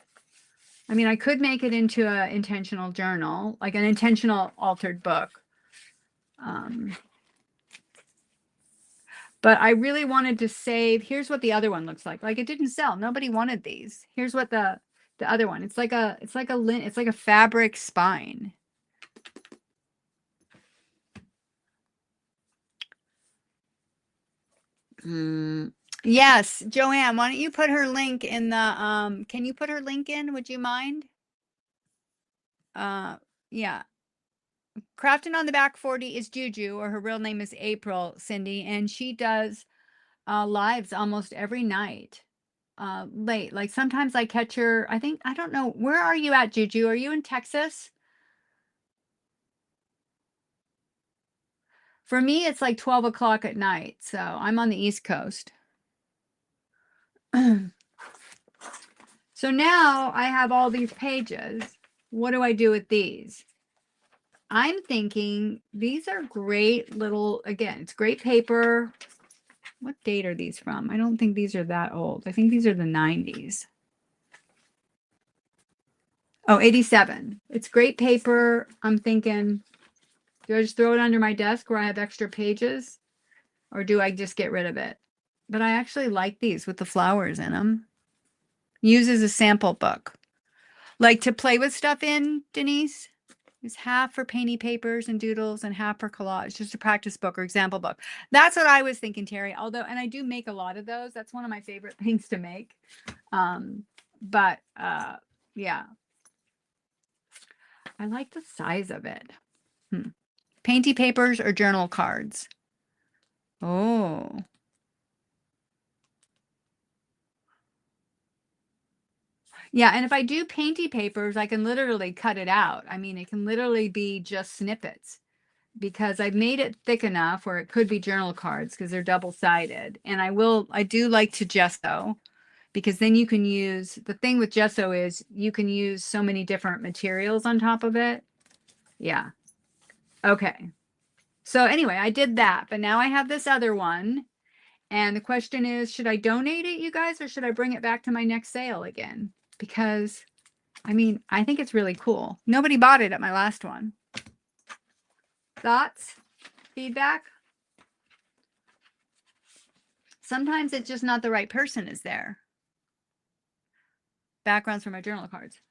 Speaker 1: I mean, I could make it into an intentional journal, like an intentional altered book. But I really wanted to save. Here's what the other one looks like. Like, it didn't sell. Nobody wanted these. Here's what the other one. It's like a fabric spine. Yes, Joanne, why don't you put her link in the can you put her link in? Would you mind? Yeah. Crafting on the Back 40 is Juju, or her real name is April, Cindy, and she does lives almost every night. Late. Like sometimes I catch her, I don't know, where are you at, Juju? Are you in Texas? For me, it's like 12 o'clock at night. So I'm on the East Coast. So now I have all these pages. What do I do with these? I'm thinking these are great little, again, it's great paper. What date are these from? I don't think these are that old. I think these are the 90s. Oh, 87. It's great paper. I'm thinking, do I just throw it under my desk where I have extra pages? Or do I just get rid of it? But I actually like these with the flowers in them. Use as a sample book. Like to play with stuff in, Denise? Is half for painty papers and doodles and half for collage. Just a practice book or example book. That's what I was thinking, Terry. Although, and I do make a lot of those. That's one of my favorite things to make. Yeah. I like the size of it. Painty papers or journal cards? Oh. Yeah, and if I do painty papers, I can literally cut it out. I mean, it can literally be just snippets because I've made it thick enough where it could be journal cards because they're double-sided. And I do like to gesso because then you can use, the thing with gesso is you can use so many different materials on top of it. Yeah. Okay. So anyway, I did that, but now I have this other one. And the question is, should I donate it, you guys, or should I bring it back to my next sale again? Because, I mean, I think it's really cool. Nobody bought it at my last one. Thoughts? Feedback? Sometimes it's just not the right person is there. Backgrounds for my journal cards.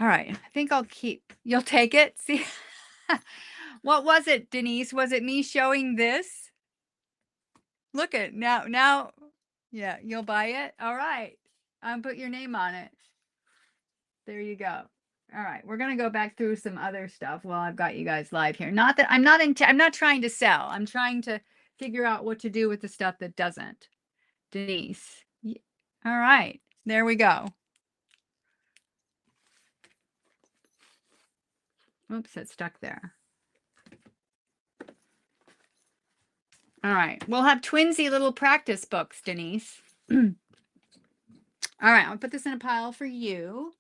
Speaker 1: All right, I think I'll keep, you'll take it? See, what was it, Denise? Was it me showing this? Look at now, yeah, you'll buy it? All right, put your name on it. There you go. All right, we're gonna go back through some other stuff while I've got you guys live here. Not that I'm not trying to sell. I'm trying to figure out what to do with the stuff that doesn't. Denise. All right, there we go. Oops, it stuck there. All right, we'll have twinsy little practice books, Denise. All right, I'll put this in a pile for you.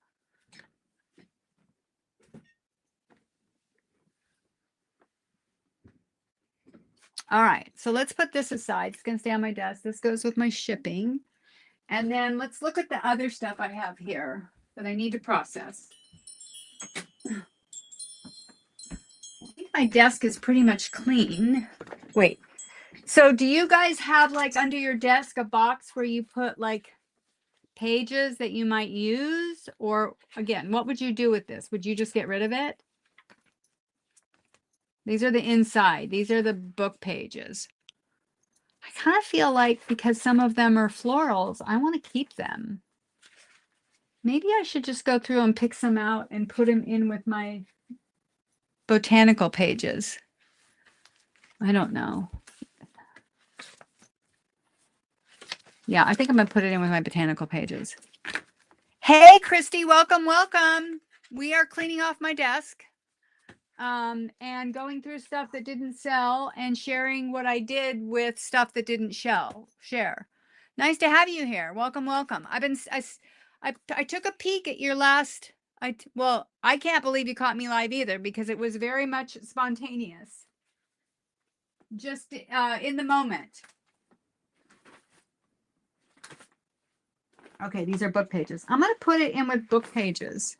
Speaker 1: All right, so let's put this aside. It's going to stay on my desk. This goes with my shipping. And then let's look at the other stuff I have here that I need to process. I think my desk is pretty much clean. Wait, so do you guys have like under your desk a box where you put like pages that you might use? Or again, what would you do with this? Would you just get rid of it? These are the inside. These are the book pages. I kind of feel like because some of them are florals, I want to keep them. Maybe I should just go through and pick some out and put them in with my botanical pages. I don't know. Yeah, I think I'm going to put it in with my botanical pages. Hey, Christy, welcome, welcome. We are cleaning off my desk. And going through stuff that didn't sell and sharing what I did with stuff that didn't share. Nice to have you here. Welcome, welcome. I took a peek at your last, well, I can't believe you caught me live either because it was very much spontaneous. Just in the moment. Okay, these are book pages. I'm going to put it in with book pages.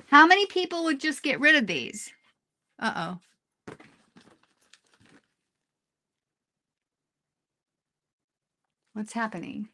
Speaker 1: How many people would just get rid of these? Uh-oh. What's happening?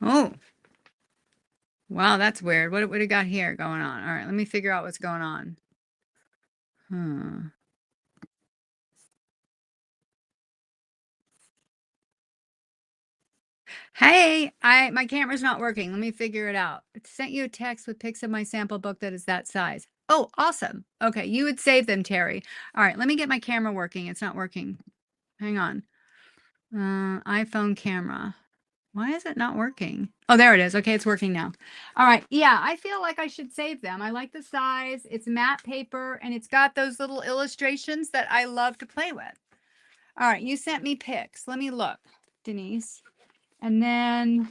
Speaker 1: Oh. Wow, that's weird. What would have got here going on? All right, let me figure out what's going on. Hey, my camera's not working. Let me figure it out. It sent you a text with pics of my sample book that is that size. Oh, awesome. Okay, you would save them, Terry. All right, let me get my camera working. It's not working. Hang on. iPhone camera. Why is it not working? Oh, there it is. Okay, it's working now. All right. Yeah, I feel like I should save them. I like the size. It's matte paper, and it's got those little illustrations that I love to play with. All right, you sent me pics. Let me look, Denise. And then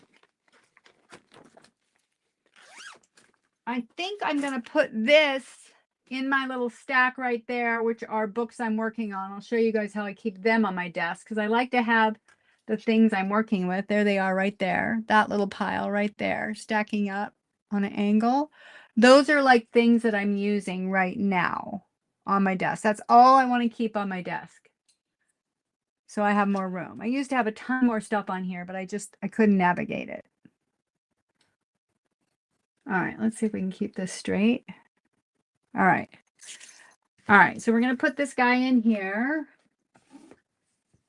Speaker 1: I think I'm going to put this in my little stack right there, which are books I'm working on. I'll show you guys how I keep them on my desk because I like to have the things I'm working with. There they are right there. That little pile right there, stacking up on an angle. Those are like things that I'm using right now on my desk. That's all I want to keep on my desk. So I have more room. I used to have a ton more stuff on here, but I couldn't navigate it. All right, let's see if we can keep this straight. All right. All right, so we're going to put this guy in here.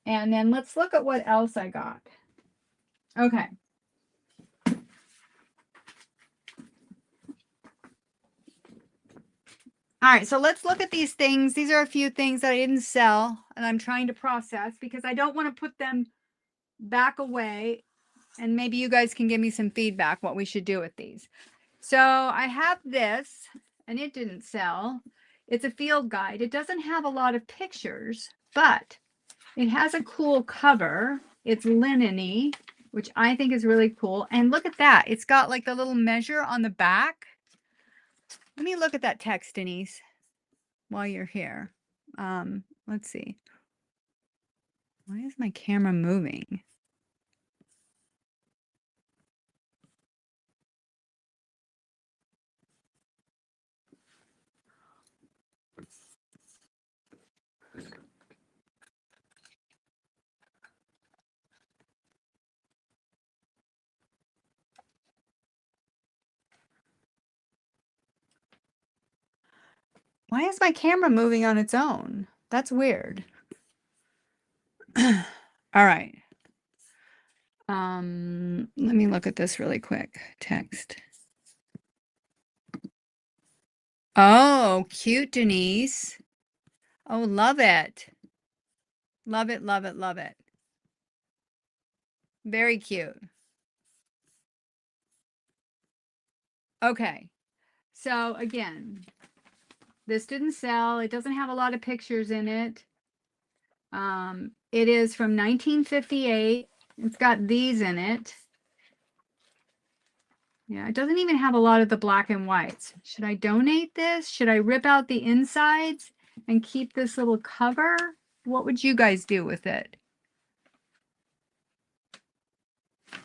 Speaker 1: And then let's look at what else I got. Okay. All right, so let's look at these things. These are a few things that I didn't sell and I'm trying to process because I don't want to put them back away. And maybe you guys can give me some feedback what we should do with these. So I have this and it didn't sell. It's a field guide. It doesn't have a lot of pictures, but it has a cool cover. It's linen-y, which I think is really cool. And look at that. It's got like the little measure on the back. Let me look at that text, Denise, while you're here. Let's see. Why is my camera moving? Why is my camera moving on its own? That's weird. All right. Let me look at this really quick. Text. Oh, cute, Denise. Oh, love it. Love it, love it, love it. Very cute. Okay. So again, this didn't sell. It doesn't have a lot of pictures in it. It is from 1958. It's got these in it. Yeah, it doesn't even have a lot of the black and whites. Should I donate this? Should I rip out the insides and keep this little cover? What would you guys do with it? I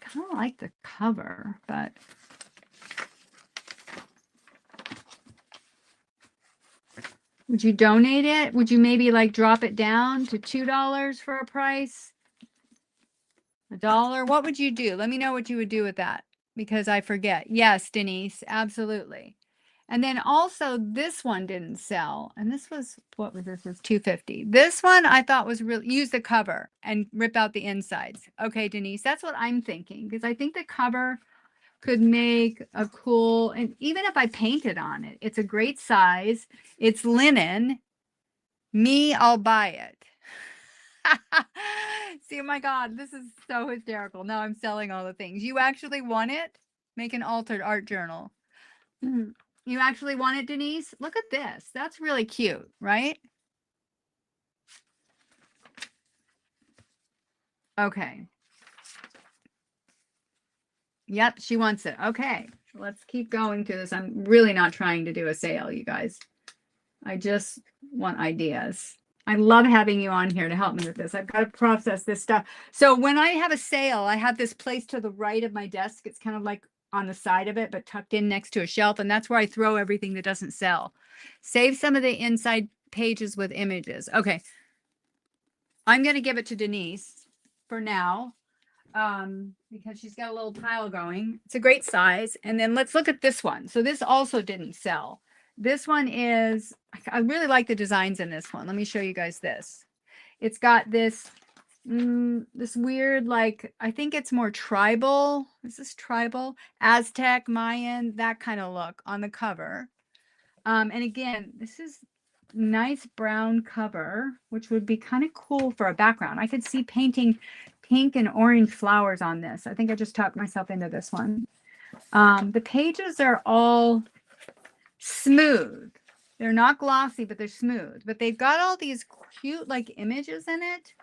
Speaker 1: kind of like the cover, but would you donate it? Would you maybe like drop it down to $2 for a price? $1? What would you do? Let me know what you would do with that because I forget. Yes, Denise, absolutely. And then also this one didn't sell. And this was, what was this? Was $2.50. This one I thought was really, use the cover and rip out the insides. Okay, Denise, that's what I'm thinking because I think the cover could make a cool, and even if I painted on it, it's a great size. It's linen. Me, I'll buy it. See, oh my God, this is so hysterical. Now I'm selling all the things. You actually want it? Make an altered art journal. You actually want it, Denise? Look at this. That's really cute, right? Okay. Yep, she wants it. Okay, let's keep going through this. I'm really not trying to do a sale, you guys. I just want ideas. I love having you on here to help me with this. I've got to process this stuff. So when I have a sale, I have this place to the right of my desk. It's kind of like on the side of it, but tucked in next to a shelf. And that's where I throw everything that doesn't sell. Save some of the inside pages with images. Okay. I'm going to give it to Denise for now. Because she's got a little pile going. It's a great size. And then let's look at this one. So this also didn't sell. This one is, I really like the designs in this one. Let me show you guys this. It's got this, this weird, like, I think it's more tribal. Is this tribal? Aztec, Mayan, that kind of look on the cover. And again, this is nice brown cover, which would be kind of cool for a background. I could see painting pink and orange flowers on this. I think I just talked myself into this one. The pages are all smooth. They're not glossy, but they're smooth. But they've got all these cute like images in it.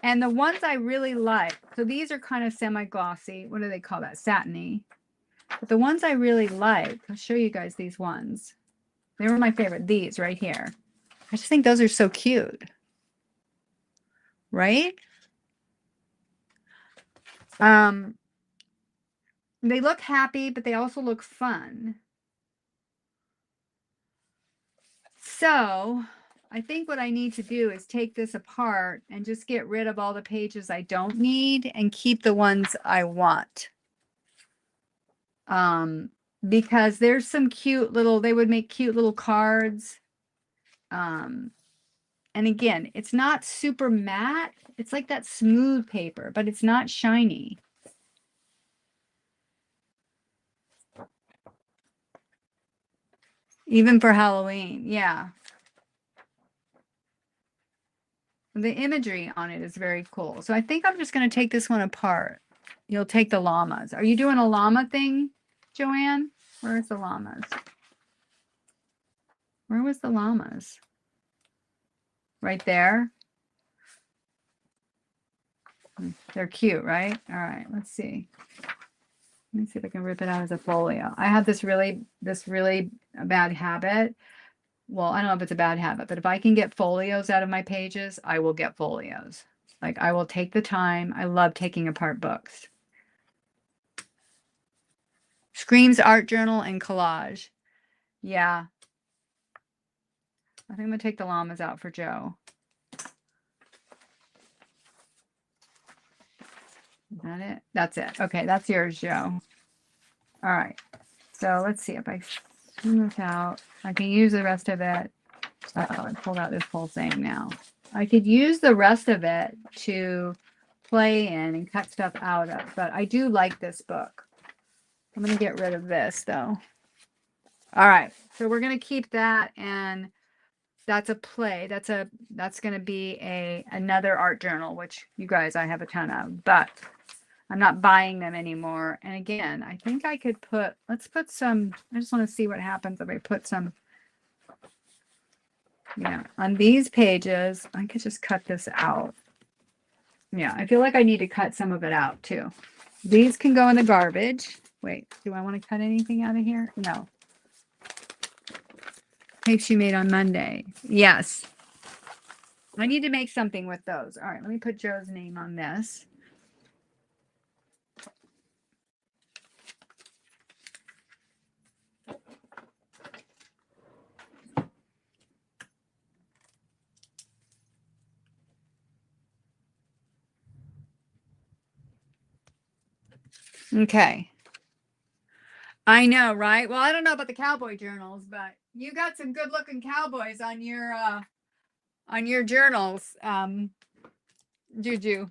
Speaker 1: And the ones I really like, so these are kind of semi-glossy. What do they call that? Satiny. But the ones I really like, I'll show you guys these ones. They were my favorite. These right here. I just think those are so cute. Right? They look happy, but they also look fun. So I think what I need to do is take this apart and just get rid of all the pages I don't need and keep the ones I want. because there's some cute little, they would make cute little cards. And again, it's not super matte. It's like that smooth paper, but it's not shiny. Even for Halloween, yeah. The imagery on it is very cool. So I think I'm just going to take this one apart. You'll take the llamas. Are you doing a llama thing, Joanne? Where's the llamas? Where was the llamas? Right there. They're cute, right? All right, let's see. Let me see if I can rip it out as a folio. I have this really bad habit. Well, I don't know if it's a bad habit, but if I can get folios out of my pages, I will get folios. Like, I will take the time. I love taking apart books. Screams art journal and collage. Yeah. I think I'm going to take the llamas out for Joe. Is that it? That's it. Okay, that's yours, Joe. All right. So let's see if I zoom this out. I can use the rest of it. Uh-oh, I pulled out this whole thing now. I could use the rest of it to play in and cut stuff out of, but I do like this book. I'm going to get rid of this, though. All right. So we're going to keep that, and that's a play. That's going to be another art journal, which you guys, I have a ton of, but I'm not buying them anymore. And again, I think I could put, let's put some, I just want to see what happens if I put some, yeah, on these pages. I could just cut this out. Yeah, I feel like I need to cut some of it out too. These can go in the garbage. Wait, do I want to cut anything out of here? No. Tapes you made on Monday. Yes. I need to make something with those. All right, let me put Joe's name on this. Okay. I know, right? Well, I don't know about the cowboy journals, but you got some good looking cowboys on your journals, Juju.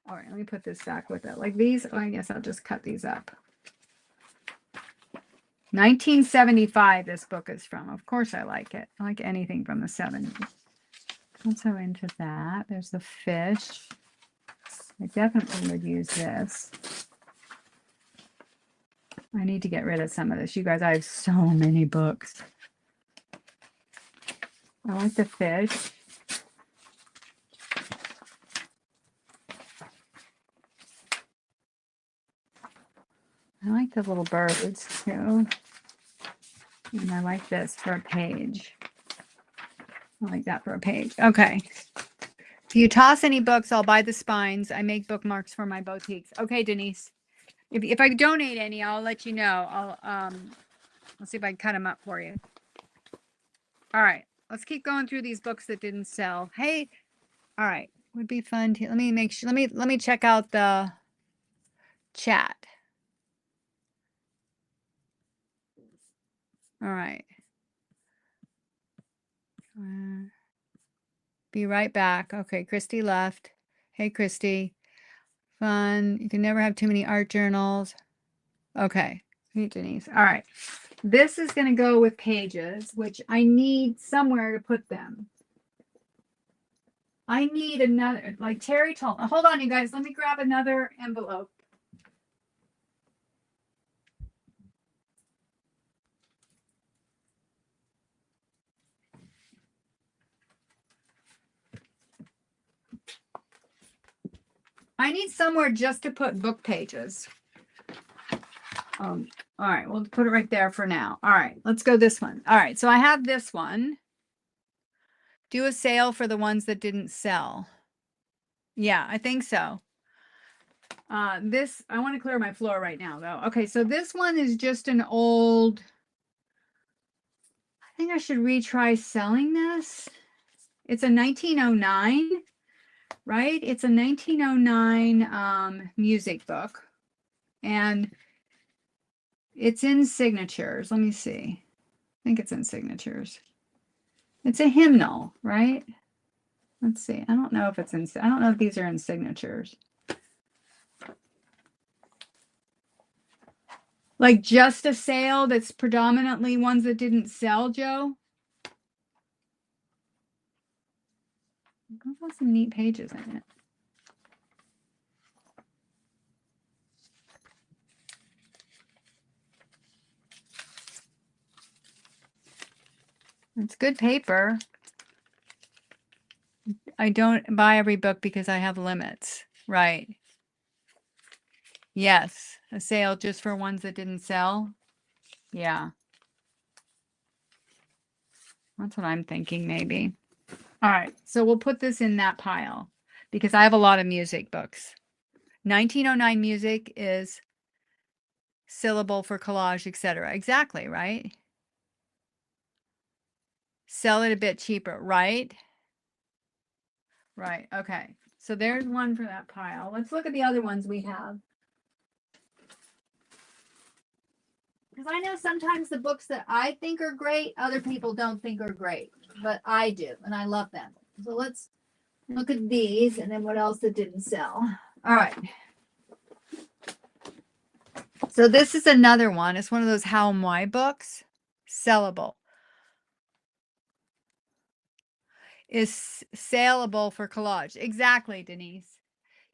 Speaker 1: All right, let me put this back with it. Like these, oh, I guess I'll just cut these up. 1975, this book is from. Of course I like it. I like anything from the 70s. Also into that. There's the fish. I definitely would use this. I need to get rid of some of this. You guys, I have so many books. I like the fish. I like the little birds too. And I like this for a page. I like that for a page. Okay. If you toss any books, I'll buy the spines. I make bookmarks for my boutiques. Okay, Denise. If I donate any, I'll let you know. I'll see if I can cut them up for you. All right. Let's keep going through these books that didn't sell. Hey, all right. Would be fun to let me make sure. Let me check out the chat. All right. Be right back. Okay, Christy left. Hey, Christy. Fun. You can never have too many art journals. Okay. Hey, Denise. All right. This is going to go with pages, which I need somewhere to put them. I need another, like Terry told. Hold on, you guys. Let me grab another envelope. I need somewhere just to put book pages. All right, we'll put it right there for now. All right, let's go this one. All right, so I have this one. Do a sale for the ones that didn't sell. Yeah, I think so. This, I want to clear my floor right now, though. Okay, so this one is just an old, I think I should retry selling this. It's a 1909, right? It's a 1909 music book. And It's in signatures. Let me see. I think it's in signatures. It's a hymnal, right? Let's see. I don't know if it's in, I don't know if these are in signatures. Like just a sale that's predominantly ones that didn't sell, Joe? Those have some neat pages in it. It's good paper. I don't buy every book because I have limits. Right. Yes. A sale just for ones that didn't sell. Yeah. That's what I'm thinking, maybe. All right. So we'll put this in that pile because I have a lot of music books. 1909 music is syllable for collage, etc. Exactly, right? Sell it a bit cheaper, right? Right. Okay. So there's one for that pile. Let's look at the other ones we have. Because I know sometimes the books that I think are great, other people don't think are great, but I do, and I love them. So let's look at these and then what else that didn't sell. All right. So this is another one. It's one of those How and Why books. Sellable. Is saleable for collage. Exactly, Denise.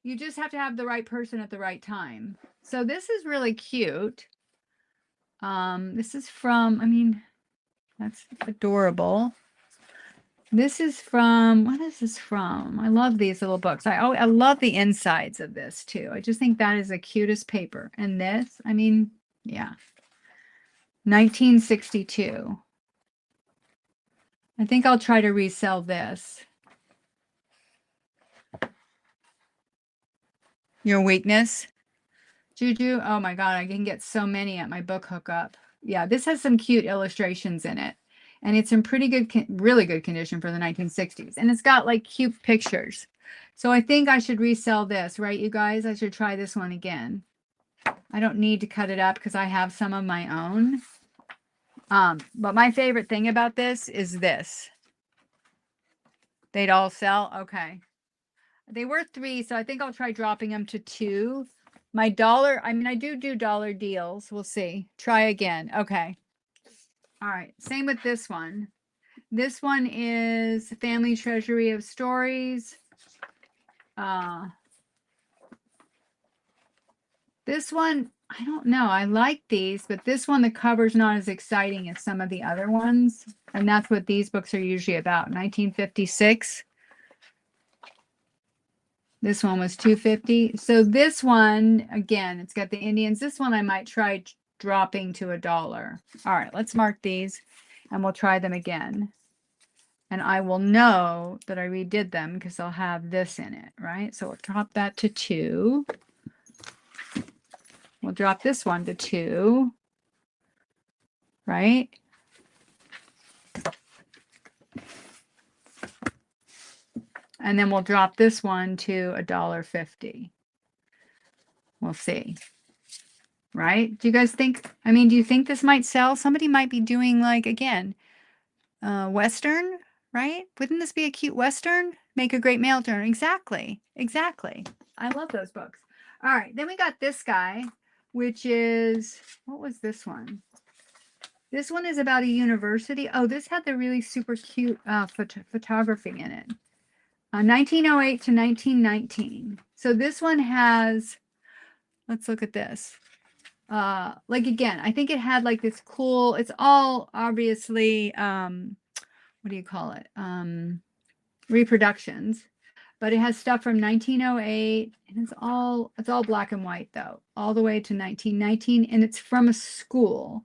Speaker 1: You just have to have the right person at the right time. So this is really cute. This is from, I mean, that's adorable. This is from, what is this from? I love these little books. I love the insides of this too. I just think that is the cutest paper. And this, I mean, yeah. 1962. I think I'll try to resell this. Your weakness, Juju? Oh my God, I can get so many at my book hookup. Yeah, this has some cute illustrations in it. And it's in pretty good, really good condition for the 1960s. And it's got like cute pictures. So I think I should resell this, right, you guys? I should try this one again. I don't need to cut it up because I have some of my own. But my favorite thing about this is this. They'd all sell? Okay. They were 3, so I think I'll try dropping them to 2. My dollar, I mean, I do dollar deals. We'll see. Try again. Okay. All right. Same with this one. This one is Family Treasury of Stories. This one, I don't know. I like these, but this one, the cover's not as exciting as some of the other ones. And that's what these books are usually about. 1956. This one was $2.50. So this one, again, it's got the Indians. This one I might try dropping to $1. All right, let's mark these and we'll try them again. And I will know that I redid them because I'll have this in it, right? So we'll drop that to 2. We'll drop this one to 2, right? And then we'll drop this one to $1.50. We'll see. Right? Do you guys think, I mean, do you think this might sell? Somebody might be doing like, again, Western, right? Wouldn't this be a cute Western? Make a great mail turn. Exactly. Exactly. I love those books. All right. Then we got this guy, which is, what was this one? This one is about a university. Oh, this had the really super cute photography in it. 1908 to 1919. So this one has, let's look at this. Like again, I think it had like this cool, it's all obviously, what do you call it? Reproductions, but it has stuff from 1908 and it's all black and white though, all the way to 1919. And it's from a school.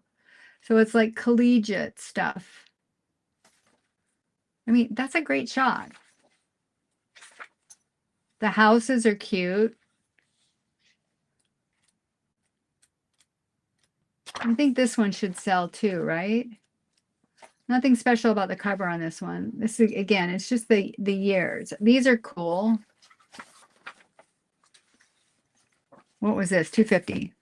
Speaker 1: So it's like collegiate stuff. I mean, that's a great shot. The houses are cute. I think this one should sell too, right? Nothing special about the cover on this one. This is, again, it's just the years. These are cool. What was this? $2.50.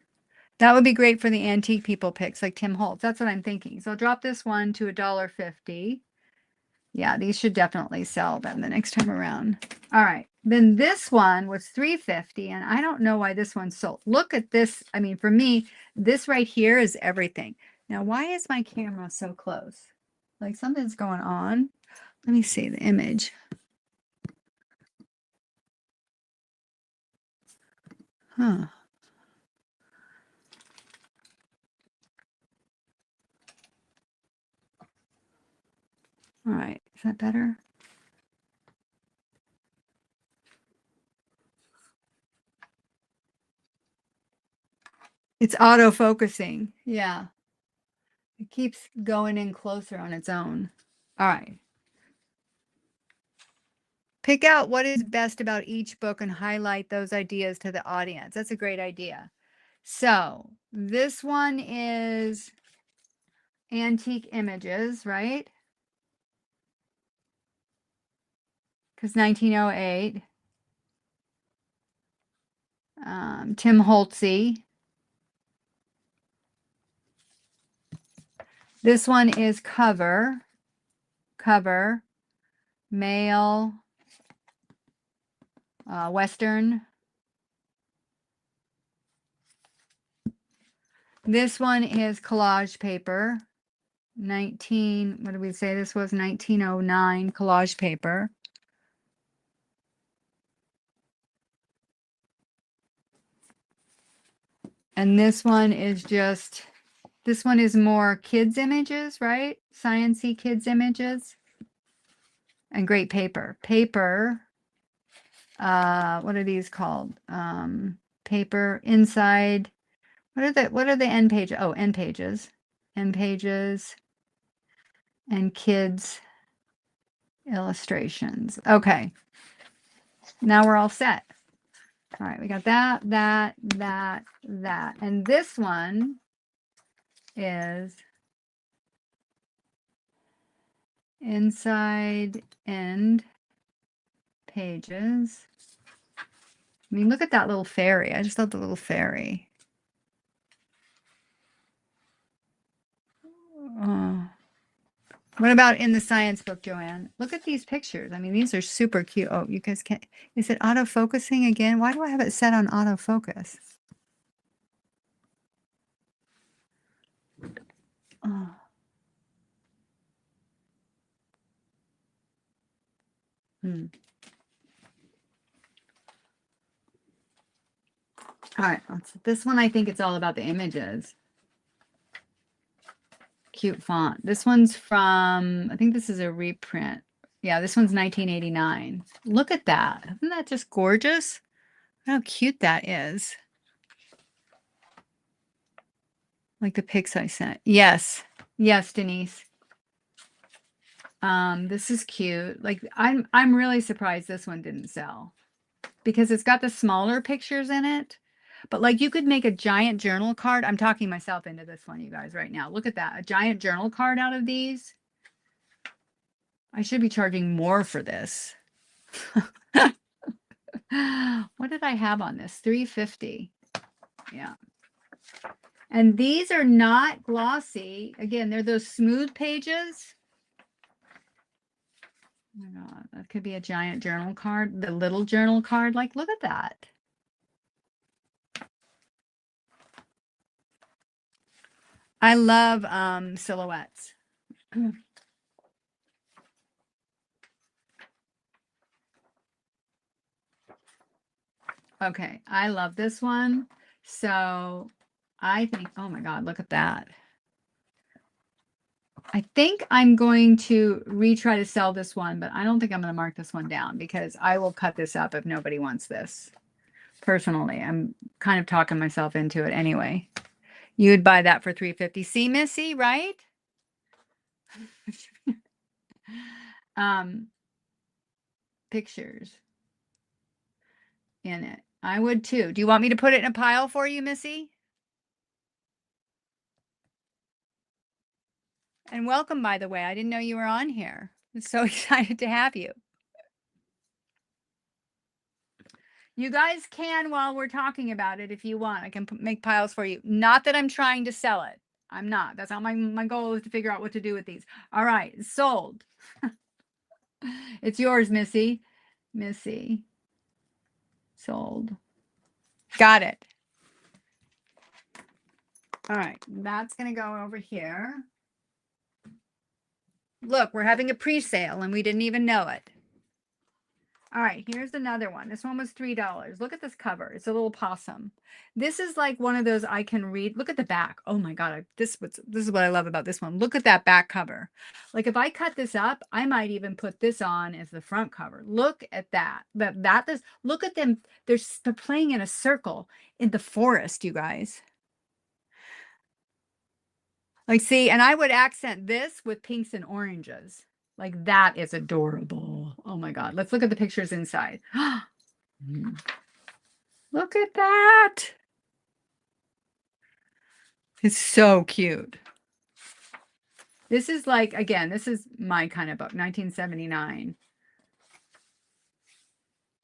Speaker 1: That would be great for the antique people picks like Tim Holtz. That's what I'm thinking. So I'll drop this one to $1.50. Yeah, these should definitely sell then the next time around. All right. Then this one was $3.50, and I don't know why this one sold. Look at this. I mean, for me, this right here is everything. Now, why is my camera so close? Like something's going on. Let me see the image. Huh. All right. Is that better? It's auto focusing. Yeah. It keeps going in closer on its own. All right. Pick out what is best about each book and highlight those ideas to the audience. That's a great idea. So this one is antique images, right? Because 1908. Tim Holtzy. This one is cover, male, Western. This one is collage paper. What did we say this was? 1909 collage paper. And this one is more kids images, right? Science-y kids images. And great paper. What are these called? Paper inside. What are the end pages? Oh, end pages. End pages and kids illustrations. Okay. Now we're all set. All right, we got that. And this one is inside end pages. I mean, look at that little fairy. I just love the little fairy. What about in the science book, Joanne? Look at these pictures. I mean, these are super cute. Oh, you guys can't. Is it auto-focusing again? Why do I have it set on autofocus? Oh. All right. This one, I think it's all about the images. Cute font. This one's from, I think this is a reprint. Yeah, this one's 1989. Look at that. Isn't that just gorgeous? How cute that is. Like the pics I sent. Yes. Yes, Denise. This is cute. Like I'm really surprised this one didn't sell because it's got the smaller pictures in it. But like you could make a giant journal card. I'm talking myself into this one, you guys, right now. Look at that. A giant journal card out of these. I should be charging more for this. What did I have on this? $3.50. Yeah. And these are not glossy. Again, they're those smooth pages. Oh my God, that could be a giant journal card. The little journal card. Like, look at that. I love silhouettes. Okay, I love this one. So I think, oh my God, look at that. I think I'm going to retry to sell this one, but I don't think I'm going to mark this one down because I will cut this up if nobody wants this. Personally, I'm kind of talking myself into it anyway. You would buy that for $3.50. See, Missy, right? Pictures in it. I would too. Do you want me to put it in a pile for you, Missy? And welcome, by the way. I didn't know you were on here. I'm so excited to have you. You guys can, while we're talking about it, if you want, I can make piles for you. Not that I'm trying to sell it. I'm not. That's not my goal, is to figure out what to do with these. All right, sold. It's yours, Missy. Missy. Sold. Got it. All right, that's going to go over here. Look, we're having a pre-sale and we didn't even know it. All right, here's another one. This one was $3. Look at this cover. It's a little possum. This is like one of those I can read. Look at the back. Oh my God. This is what I love about this one. Look at that back cover. Like if I cut this up, I might even put this on as the front cover. Look at that. Look at them. They're playing in a circle in the forest, you guys. Like, see, and I would accent this with pinks and oranges. Like that is adorable. Oh my God. Let's look at the pictures inside. Look at that. It's so cute. This is like, again, this is my kind of book, 1979.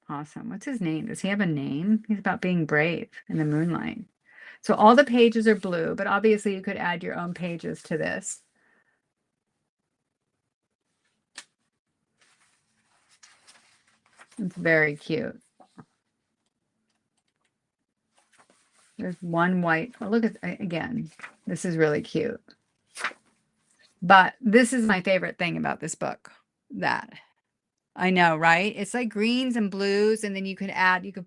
Speaker 1: Awesome. What's his name? Does he have a name? He's about being brave in the moonlight. So all the pages are blue, but obviously you could add your own pages to this. It's very cute. There's one white. Oh, look at, again, this is really cute. But this is my favorite thing about this book. That. I know, right? It's like greens and blues, and then you could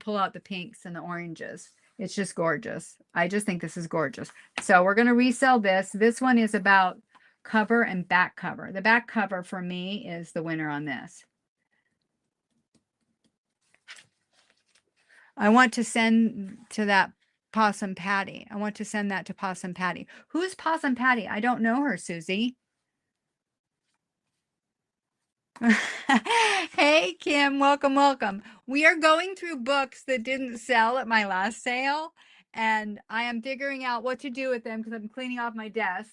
Speaker 1: pull out the pinks and the oranges. It's just gorgeous. I just think this is gorgeous. So we're going to resell this. This one is about cover and back cover. The back cover for me is the winner on this. I want to send to that Possum Patty. I want to send that to Possum Patty. Who's Possum Patty? I don't know her, Susie. Hey, Kim, welcome, welcome. We are going through books that didn't sell at my last sale, and I am figuring out what to do with them because I'm cleaning off my desk.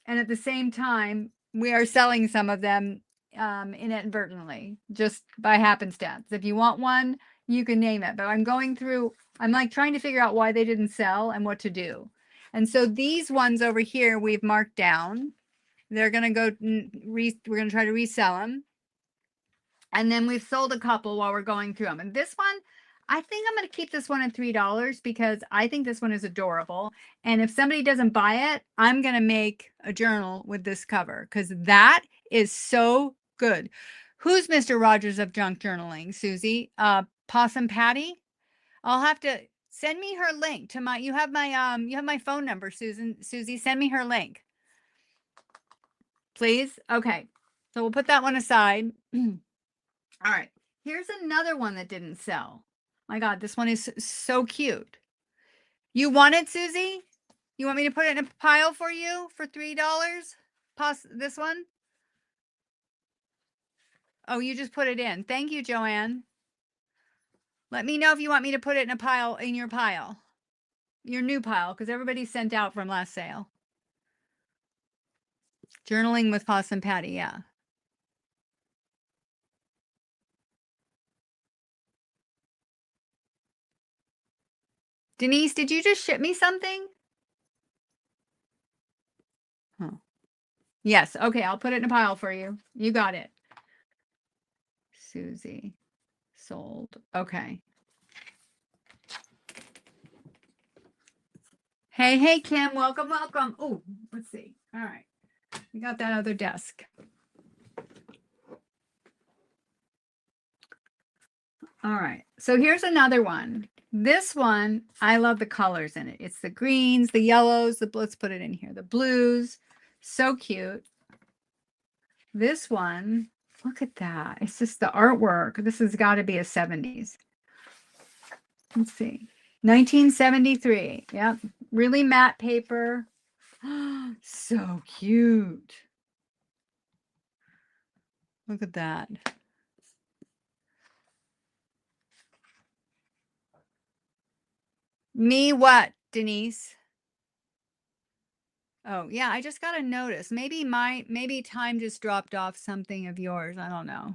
Speaker 1: And at the same time, we are selling some of them inadvertently, just by happenstance. If you want one, you can name it. But I'm going through, I'm like trying to figure out why they didn't sell and what to do. And so these ones over here, we've marked down. They're going to go, we're going to try to resell them. And then we've sold a couple while we're going through them. And this one, I think I'm going to keep this one at $3 because I think this one is adorable. And if somebody doesn't buy it, I'm going to make a journal with this cover because that is so good. Who's Mr. Rogers of Junk Journaling, Susie? Possum Patty? I'll have to send me her link to my, you have my phone number, Susie, send me her link. Please. Okay. So we'll put that one aside. All right, here's another one that didn't sell. My God, this one is so cute. You want it, Susie? You want me to put it in a pile for you for $3? This one? Oh, you just put it in. Thank you, Joanne. Let me know if you want me to put it in a pile, in your pile. Your new pile, because everybody's sent out from last sale. Journaling with Possum Patty, yeah. Denise, did you just ship me something? Oh. Yes. Okay. I'll put it in a pile for you. You got it. Susie. Sold. Okay. Hey, Kim. Welcome, welcome. Oh, let's see. All right. We got that other desk. All right. So here's another one. This one, I love the colors in it. It's the greens, the yellows, let's put it in here. The blues. So cute. This one, look at that. It's just the artwork. This has got to be a 70s. Let's see. 1973. Yep. Really matte paper. So cute. Look at that. Me what, Denise? Oh, yeah, I just got a notice. Maybe time just dropped off something of yours. I don't know.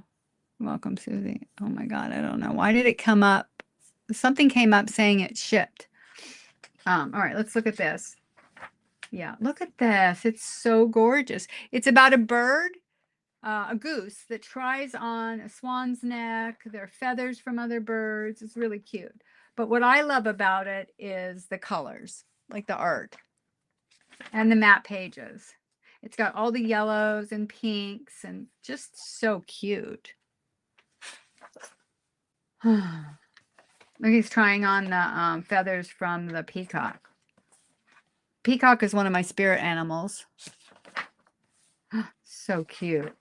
Speaker 1: Welcome, Susie. Oh my God, I don't know. Why did it come up? something came up saying it shipped. All right, let's look at this. Yeah, look at this. It's so gorgeous. It's about a bird, a goose that tries on a swan's neck. There are feathers from other birds. It's really cute. But what I love about it is the colors, like the art and the matte pages. It's got all the yellows and pinks and just so cute. Look, he's trying on the feathers from the peacock. Peacock is one of my spirit animals. So cute.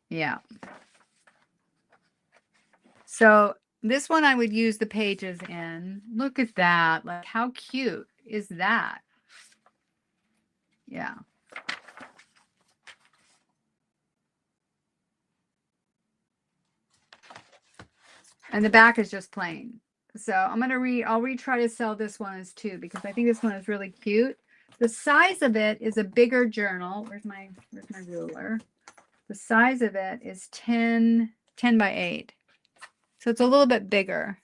Speaker 1: Yeah. So this one I would use the pages in. Look at that. Like, how cute is that? Yeah. And the back is just plain. So I'm going to I'll retry to sell this one as 2 because I think this one is really cute. The size of it is a bigger journal. Where's my ruler? The size of it is 10 by 8. So it's a little bit bigger.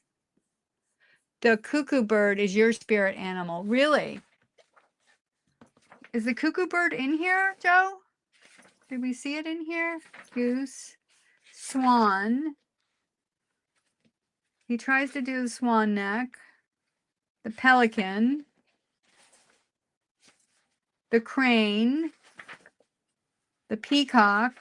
Speaker 1: The cuckoo bird is your spirit animal. Really? Is the cuckoo bird in here, Joe? Did we see it in here? Goose, swan. He tries to do the swan neck. The pelican. The crane. The peacock.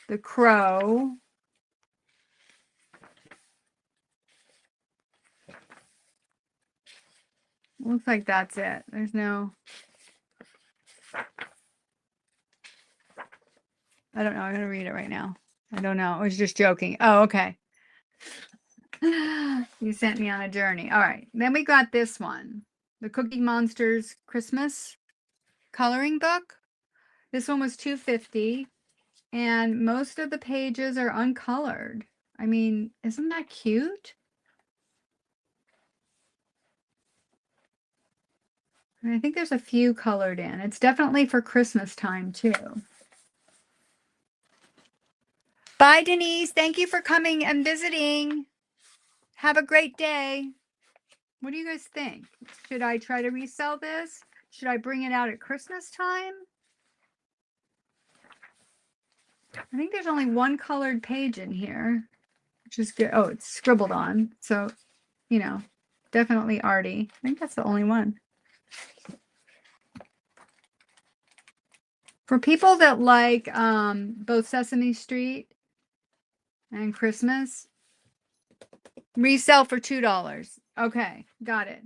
Speaker 1: The crow. Looks like that's it. There's no... I don't know. I'm going to read it right now. I don't know. I was just joking. Oh, okay. You sent me on a journey. All right. Then we got this one. The Cookie Monsters Christmas coloring book. This one was $2.50. And most of the pages are uncolored. I mean, isn't that cute? And I think there's a few colored in. It's definitely for Christmas time too. Bye, Denise. Thank you for coming and visiting. Have a great day. What do you guys think? Should I try to resell this? Should I bring it out at Christmas time? I think there's only one colored page in here, which is good. Oh, it's scribbled on. So, you know, definitely arty. I think that's the only one. For people that like both Sesame Street and Christmas, resell for $2. Okay, got it.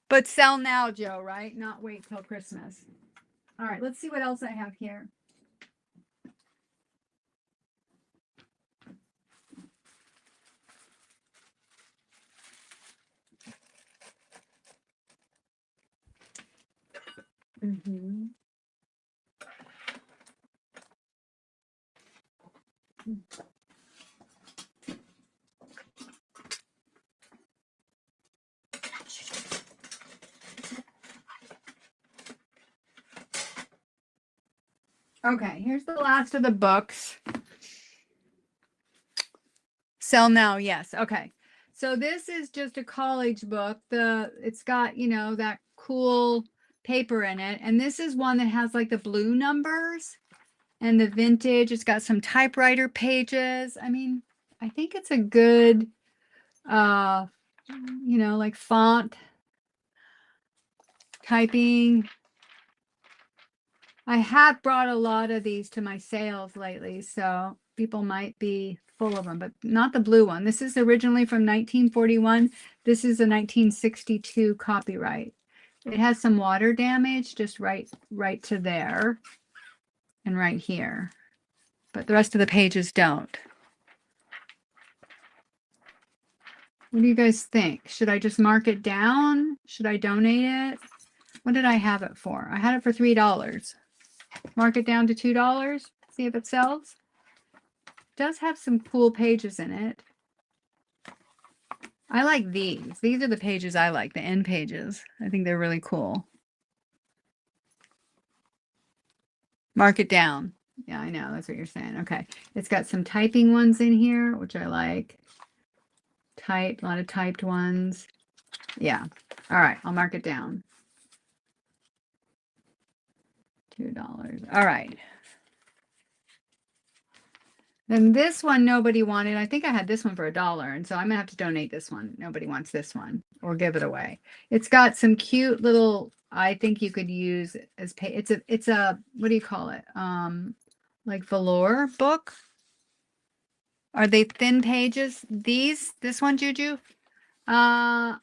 Speaker 1: But sell now, Joe, right? Not wait till Christmas. All right, let's see what else I have here. Mm-hmm. Okay, here's the last of the books. Sell now, yes. Okay. So this is just a college book. It's got, you know, that cool paper in it. And this is one that has like the blue numbers and the vintage. It's got some typewriter pages. I mean, I think it's a good you know, like font typing. I have brought a lot of these to my sales lately, so people might be full of them, but not the blue one. This is originally from 1941. This is a 1962 copyright. It has some water damage just right to there and right here, but the rest of the pages don't. What do you guys think? Should I just mark it down? Should I donate it? What did I have it for? I had it for $3. Mark it down to $2. See if it sells. It does have some cool pages in it. I like these. These are the pages I like, the end pages. I think they're really cool. Mark it down. Yeah, I know. That's what you're saying. Okay. It's got some typing ones in here, which I like. Type, a lot of typed ones. Yeah. All right. I'll mark it down. $2. All right. Then this one nobody wanted. I think I had this one for $1, and so I'm gonna have to donate this one. Nobody wants this one, or give it away. It's got some cute little. I think you could use as pay. It's a what do you call it? Like velour book. Are they thin pages? This one, Juju? Uh,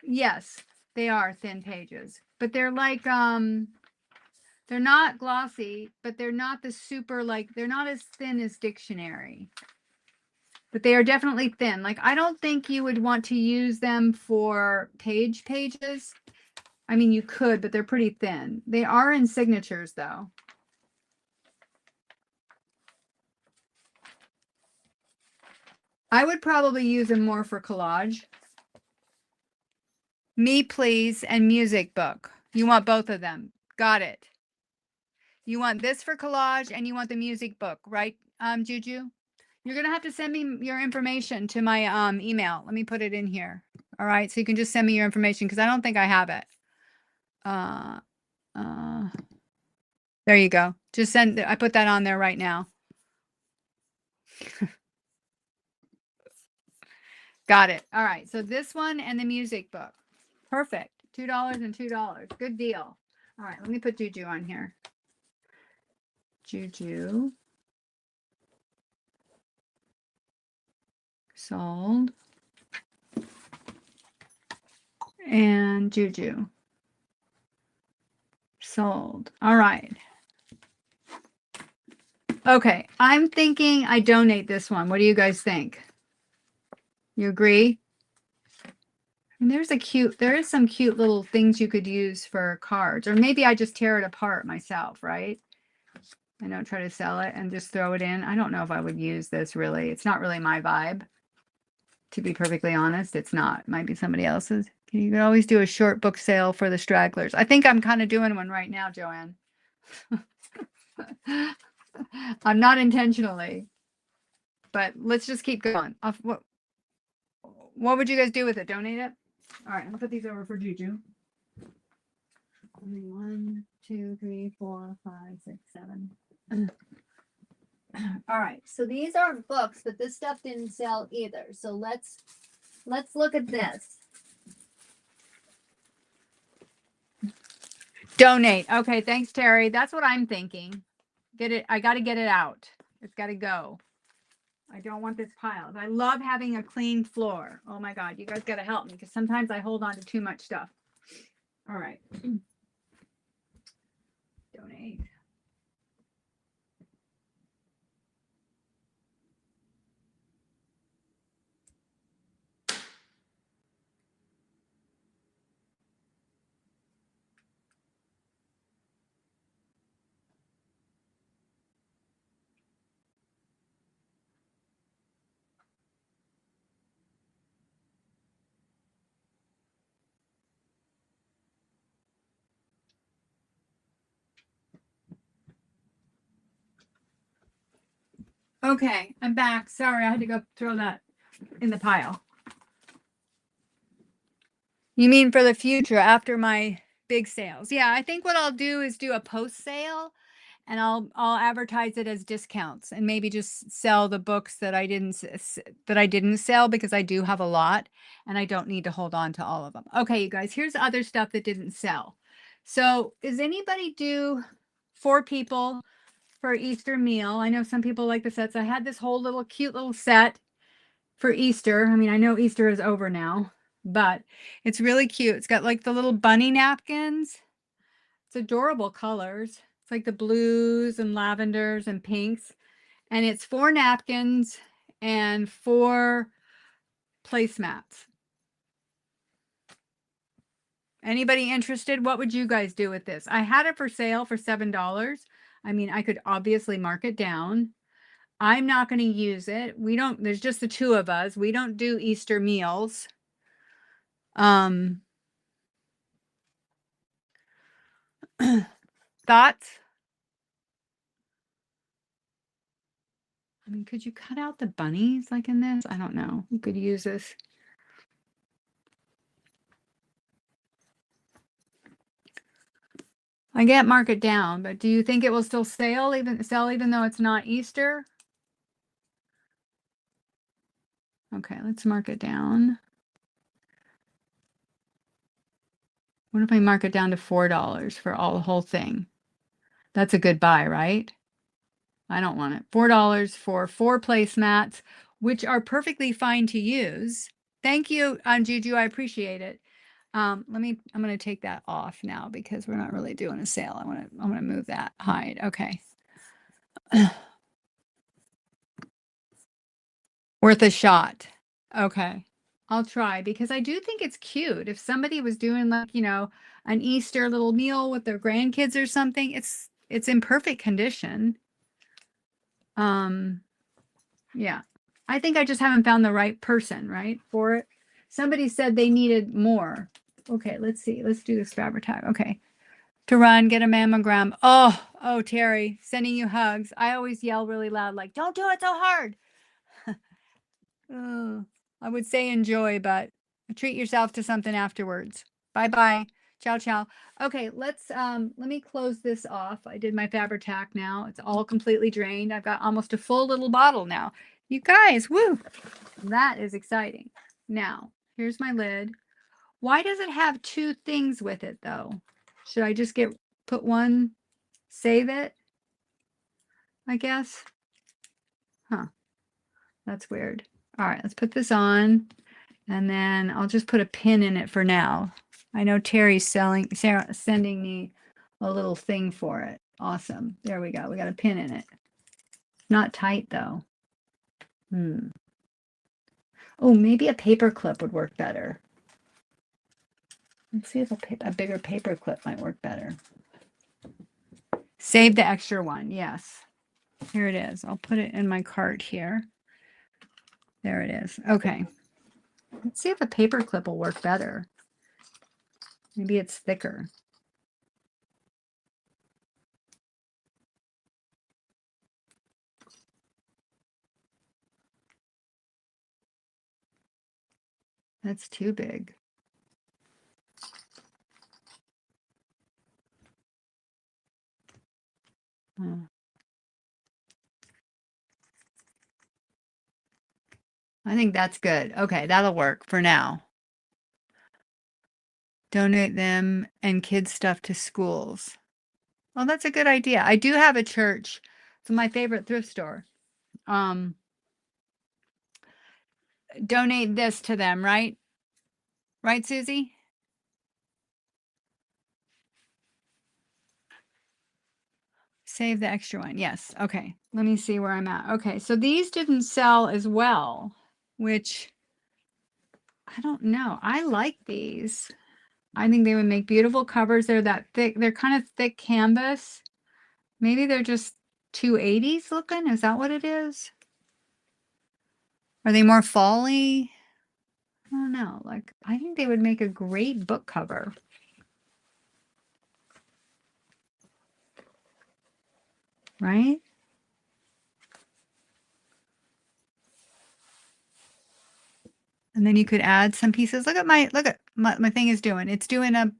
Speaker 1: yes, they are thin pages, but they're like they're not glossy, but they're not the super like they're not as thin as dictionary. But they are definitely thin. Like I don't think you would want to use them for pages. I mean, you could, but they're pretty thin. They are in signatures though. I would probably use them more for collage. Me, please, and music book. You want both of them. Got it. You want this for collage and you want the music book, right, Juju? You're going to have to send me your information to my email. Let me put it in here. All right. So you can just send me your information because I don't think I have it. There you go. Just send, I put that on there right now. Got it. All right. So this one and the music book. Perfect. $2 and $2. Good deal. All right. Let me put Juju on here. Juju. Sold. And Juju. Sold. All right. Okay. I'm thinking I donate this one. What do you guys think? You agree? And there is some cute little things you could use for cards, or maybe I just tear it apart myself, right? I don't try to sell it and just throw it in. I don't know if I would use this really. It's not really my vibe. To be perfectly honest, it's not. It might be somebody else's. You could always do a short book sale for the stragglers. I think I'm kind of doing one right now, Joanne. I'm not intentionally, but let's just keep going. What would you guys do with it? Donate it? All right, I'm gonna put these over for Juju. 1, 2, 3, 4, 5, 6, 7. All right, so these are books, but this stuff didn't sell either. So let's look at this. Donate. Okay, thanks, Terry. That's what I'm thinking. Get it. I got to get it out. It's got to go. I don't want this piled. I love having a clean floor. Oh my God, you guys got to help me because sometimes I hold on to too much stuff. All right. Donate. Okay, I'm back. Sorry, I had to go throw that in the pile. You mean for the future after my big sales? Yeah, I think what I'll do is do a post sale and I'll advertise it as discounts and maybe just sell the books that I didn't sell because I do have a lot and I don't need to hold on to all of them. Okay, you guys, here's other stuff that didn't sell. So, is anybody do 4 people for Easter meal? I know some people like the sets. I had this whole little cute little set for Easter. I mean, I know Easter is over now, but it's really cute. It's got like the little bunny napkins. It's adorable colors. It's like the blues and lavenders and pinks. And it's 4 napkins and 4 placemats. Anybody interested? What would you guys do with this? I had it for sale for $7. I mean, I could obviously mark it down. I'm not going to use it. There's just the 2 of us. We don't do Easter meals. Thoughts? I mean, could you cut out the bunnies like in this? I don't know. You could use this. I can't mark it down, but do you think it will still sell even though it's not Easter? Okay, let's mark it down. What if I mark it down to $4 for the whole thing? That's a good buy, right? I don't want it. $4 for 4 placemats, which are perfectly fine to use. Thank you, Juju. I appreciate it. I'm going to take that off now because we're not really doing a sale. I'm going to move that. Hide. Okay. Worth a shot. Okay. I'll try because I do think it's cute. If somebody was doing like, an Easter little meal with their grandkids or something, it's in perfect condition. Yeah. I think I just haven't found the right person, right, for it. Somebody said they needed more. Okay, let's see. Let's do this fabric tag. Okay. To run, get a mammogram. Oh, Terry, sending you hugs. I always yell really loud, like, don't do it so hard. I would say enjoy, but treat yourself to something afterwards. Bye-bye. Ciao, ciao. Okay, let me close this off. I did my Fabri-Tac now. It's all completely drained. I've got almost a full little bottle now. You guys, woo! That is exciting. Now, here's my lid. Why does it have 2 things with it, though? Should I just put one, save it? I guess. Huh. That's weird. All right, let's put this on. And then I'll just put a pin in it for now. I know Terry's sending me a little thing for it. Awesome. There we go. We got a pin in it. Not tight though. Oh, maybe a paper clip would work better. Let's see if a bigger paper clip might work better. Save the extra one. Yes. Here it is. I'll put it in my cart here. There it is. Okay. Let's see if a paper clip will work better. Maybe it's thicker. That's too big. I think that's good. Okay, that'll work for now. Donate them and kids' stuff to schools. Well, that's a good idea. I do have a church. It's my favorite thrift store. Donate this to them, right? Right, Susie? Save the extra one. Yes. Okay. Let me see where I'm at. Okay. So these didn't sell as well, which I don't know. I like these. I think they would make beautiful covers. They're that thick. They're kind of thick canvas. Maybe they're just 280s looking. Is that what it is? Are they more fall-y? I don't know. Like, I think they would make a great book cover. Right? And then you could add some pieces. Look at my thing is doing. It's doing it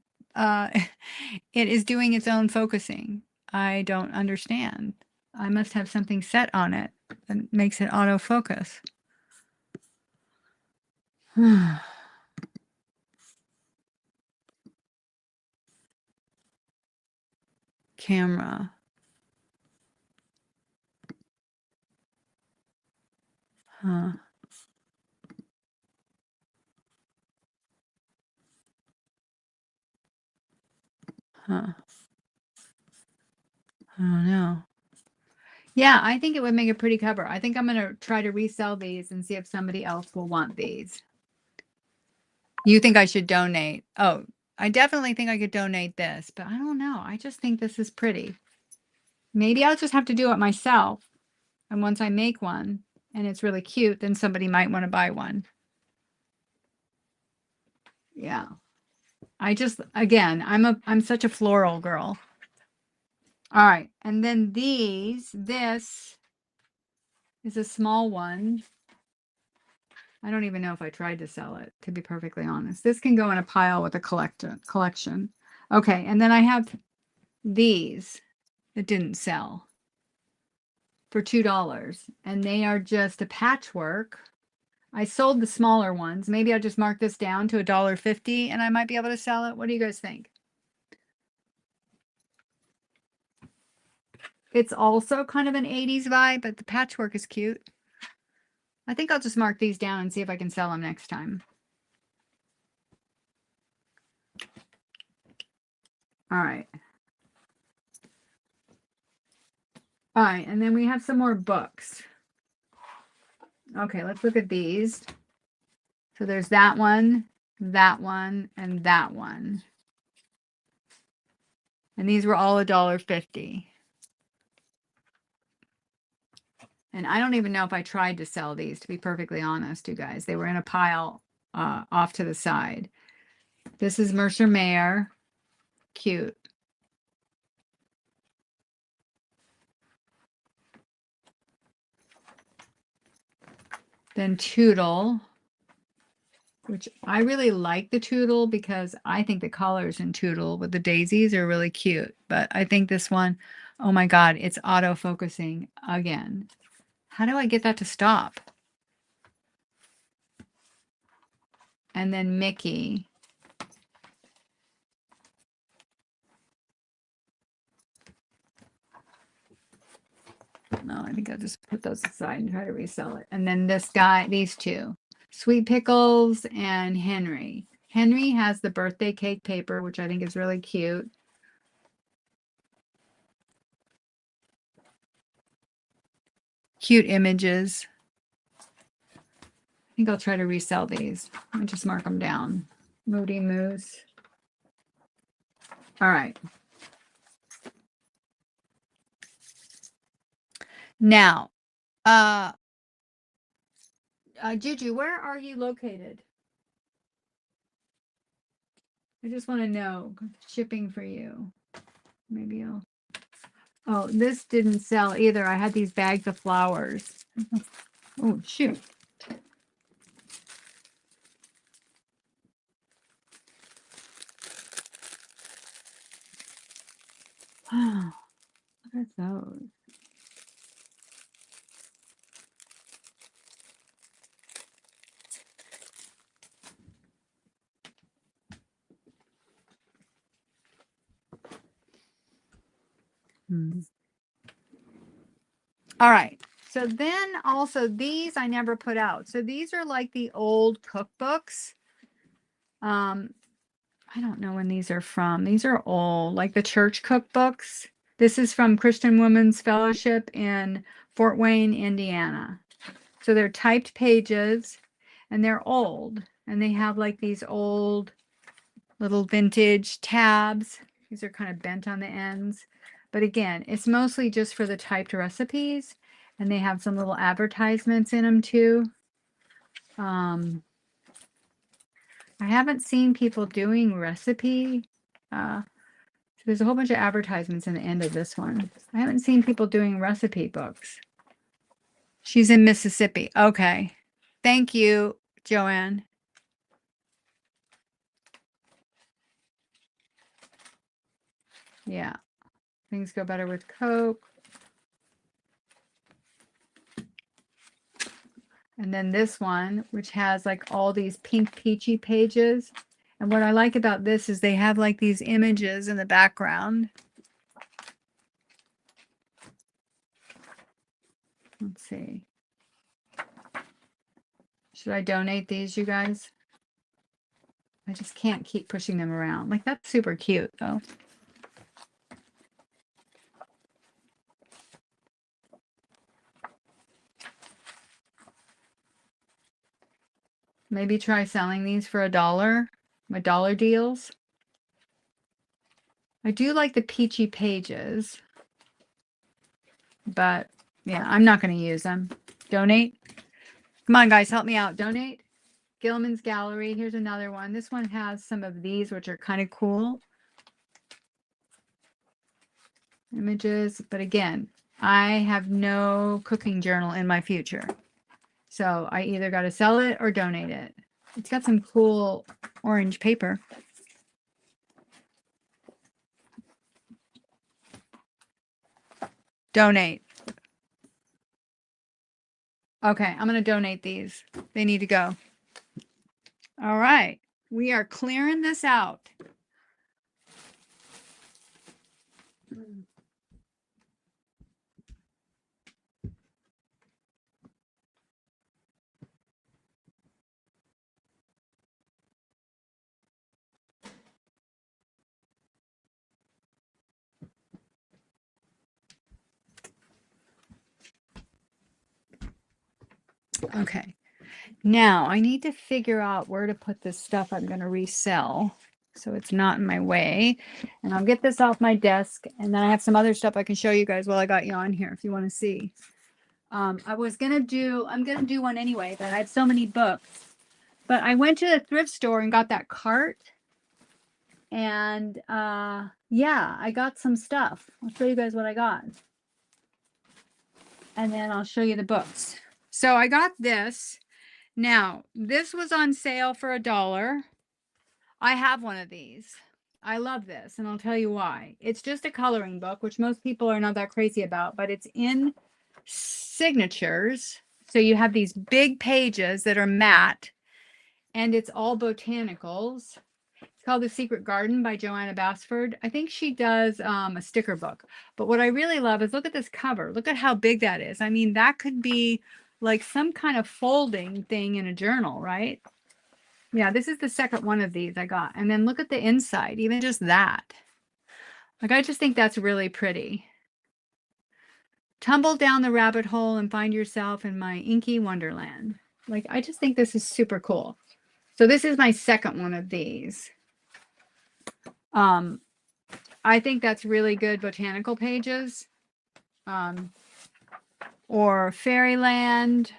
Speaker 1: is doing its own focusing. I don't understand. I must have something set on it that makes it autofocus. Camera. Huh. Huh. I don't know. Yeah, I think it would make a pretty cover. I think I'm going to try to resell these and see if somebody else will want these. You think I should donate? Oh, I definitely think I could donate this, but I don't know. I just think this is pretty. Maybe I'll just have to do it myself. And once I make one and it's really cute, then somebody might want to buy one. Yeah. Again, I'm such a floral girl. All right. And then this is a small one. I don't even know if I tried to sell it, to be perfectly honest. This can go in a pile with a collection. Okay. And then I have these that didn't sell for $2. And they are just a patchwork. I sold the smaller ones. Maybe I'll just mark this down to $1.50 and I might be able to sell it. What do you guys think? It's also kind of an 80s vibe, but the patchwork is cute. I think I'll just mark these down and see if I can sell them next time. All right. All right, and then we have some more books. Okay, let's look at these. So there's that one, and that one. And these were all $1.50. And I don't even know if I tried to sell these, to be perfectly honest, you guys. They were in a pile off to the side. This is Mercer Mayer. Cute. Then Tootle, which I really like the Tootle because I think the colors in Tootle with the daisies are really cute. But I think this one, oh my God, it's auto-focusing again. How do I get that to stop? And then Mickey. No, I think I'll just put those aside and try to resell it. And then this guy, these two, Sweet Pickles and Henry. Henry has the birthday cake paper, which I think is really cute. Cute images. I think I'll try to resell these. Let me just mark them down. Moody Moose. All right. Now, Juju, where are you located? I just want to know shipping for you. Maybe I'll. Oh, this didn't sell either. I had these bags of flowers. Oh, shoot. Oh, what are those? All right. So then also these I never put out. So these are like the old cookbooks. I don't know when these are from. These are old, like the church cookbooks. This is from Christian Women's Fellowship in Fort Wayne, Indiana. So they're typed pages and they're old. And they have like these old little vintage tabs. These are kind of bent on the ends. But again, it's mostly just for the typed recipes. And they have some little advertisements in them too. I haven't seen people doing recipe. So there's a whole bunch of advertisements in the end of this one. I haven't seen people doing recipe books. She's in Mississippi. Okay. Thank you, Joanne. Yeah. Things go better with Coke. And then this one, which has like all these pink peachy pages. And what I like about this is they have like these images in the background. Let's see. Should I donate these, you guys? I just can't keep pushing them around. Like, that's super cute, though. Maybe try selling these for $1. My dollar deals. I do like the peachy pages. But, yeah, I'm not going to use them. Donate. Come on, guys, help me out. Donate. Gilman's Gallery. Here's another one. This one has some of these, which are kind of cool. images. But again, I have no cooking journal in my future. So I either got to sell it or donate it. It's got some cool orange paper. Donate. Okay, I'm going to donate these. They need to go. All right. We are clearing this out. Okay. Now I need to figure out where to put this stuff I'm going to resell so it's not in my way. And I'll get this off my desk. And then I have some other stuff I can show you guys while I got you on here if you want to see. I'm going to do one anyway, but I had so many books. But I went to the thrift store and got that cart. And yeah, I got some stuff. I'll show you guys what I got. And then I'll show you the books. So I got this. Now, this was on sale for $1. I have one of these. I love this, and I'll tell you why. It's just a coloring book, which most people are not that crazy about, but it's in signatures. So you have these big pages that are matte, and it's all botanicals. It's called The Secret Garden by Joanna Basford. I think she does a sticker book. But what I really love is look at this cover. Look at how big that is. I mean, that could be like some kind of folding thing in a journal, right? Yeah, this is the second one of these I got. And then look at the inside, even just that. Like, I just think that's really pretty. Tumble down the rabbit hole and find yourself in my inky wonderland. Like, I just think this is super cool. So this is my second one of these. I think that's really good botanical pages. Or fairyland,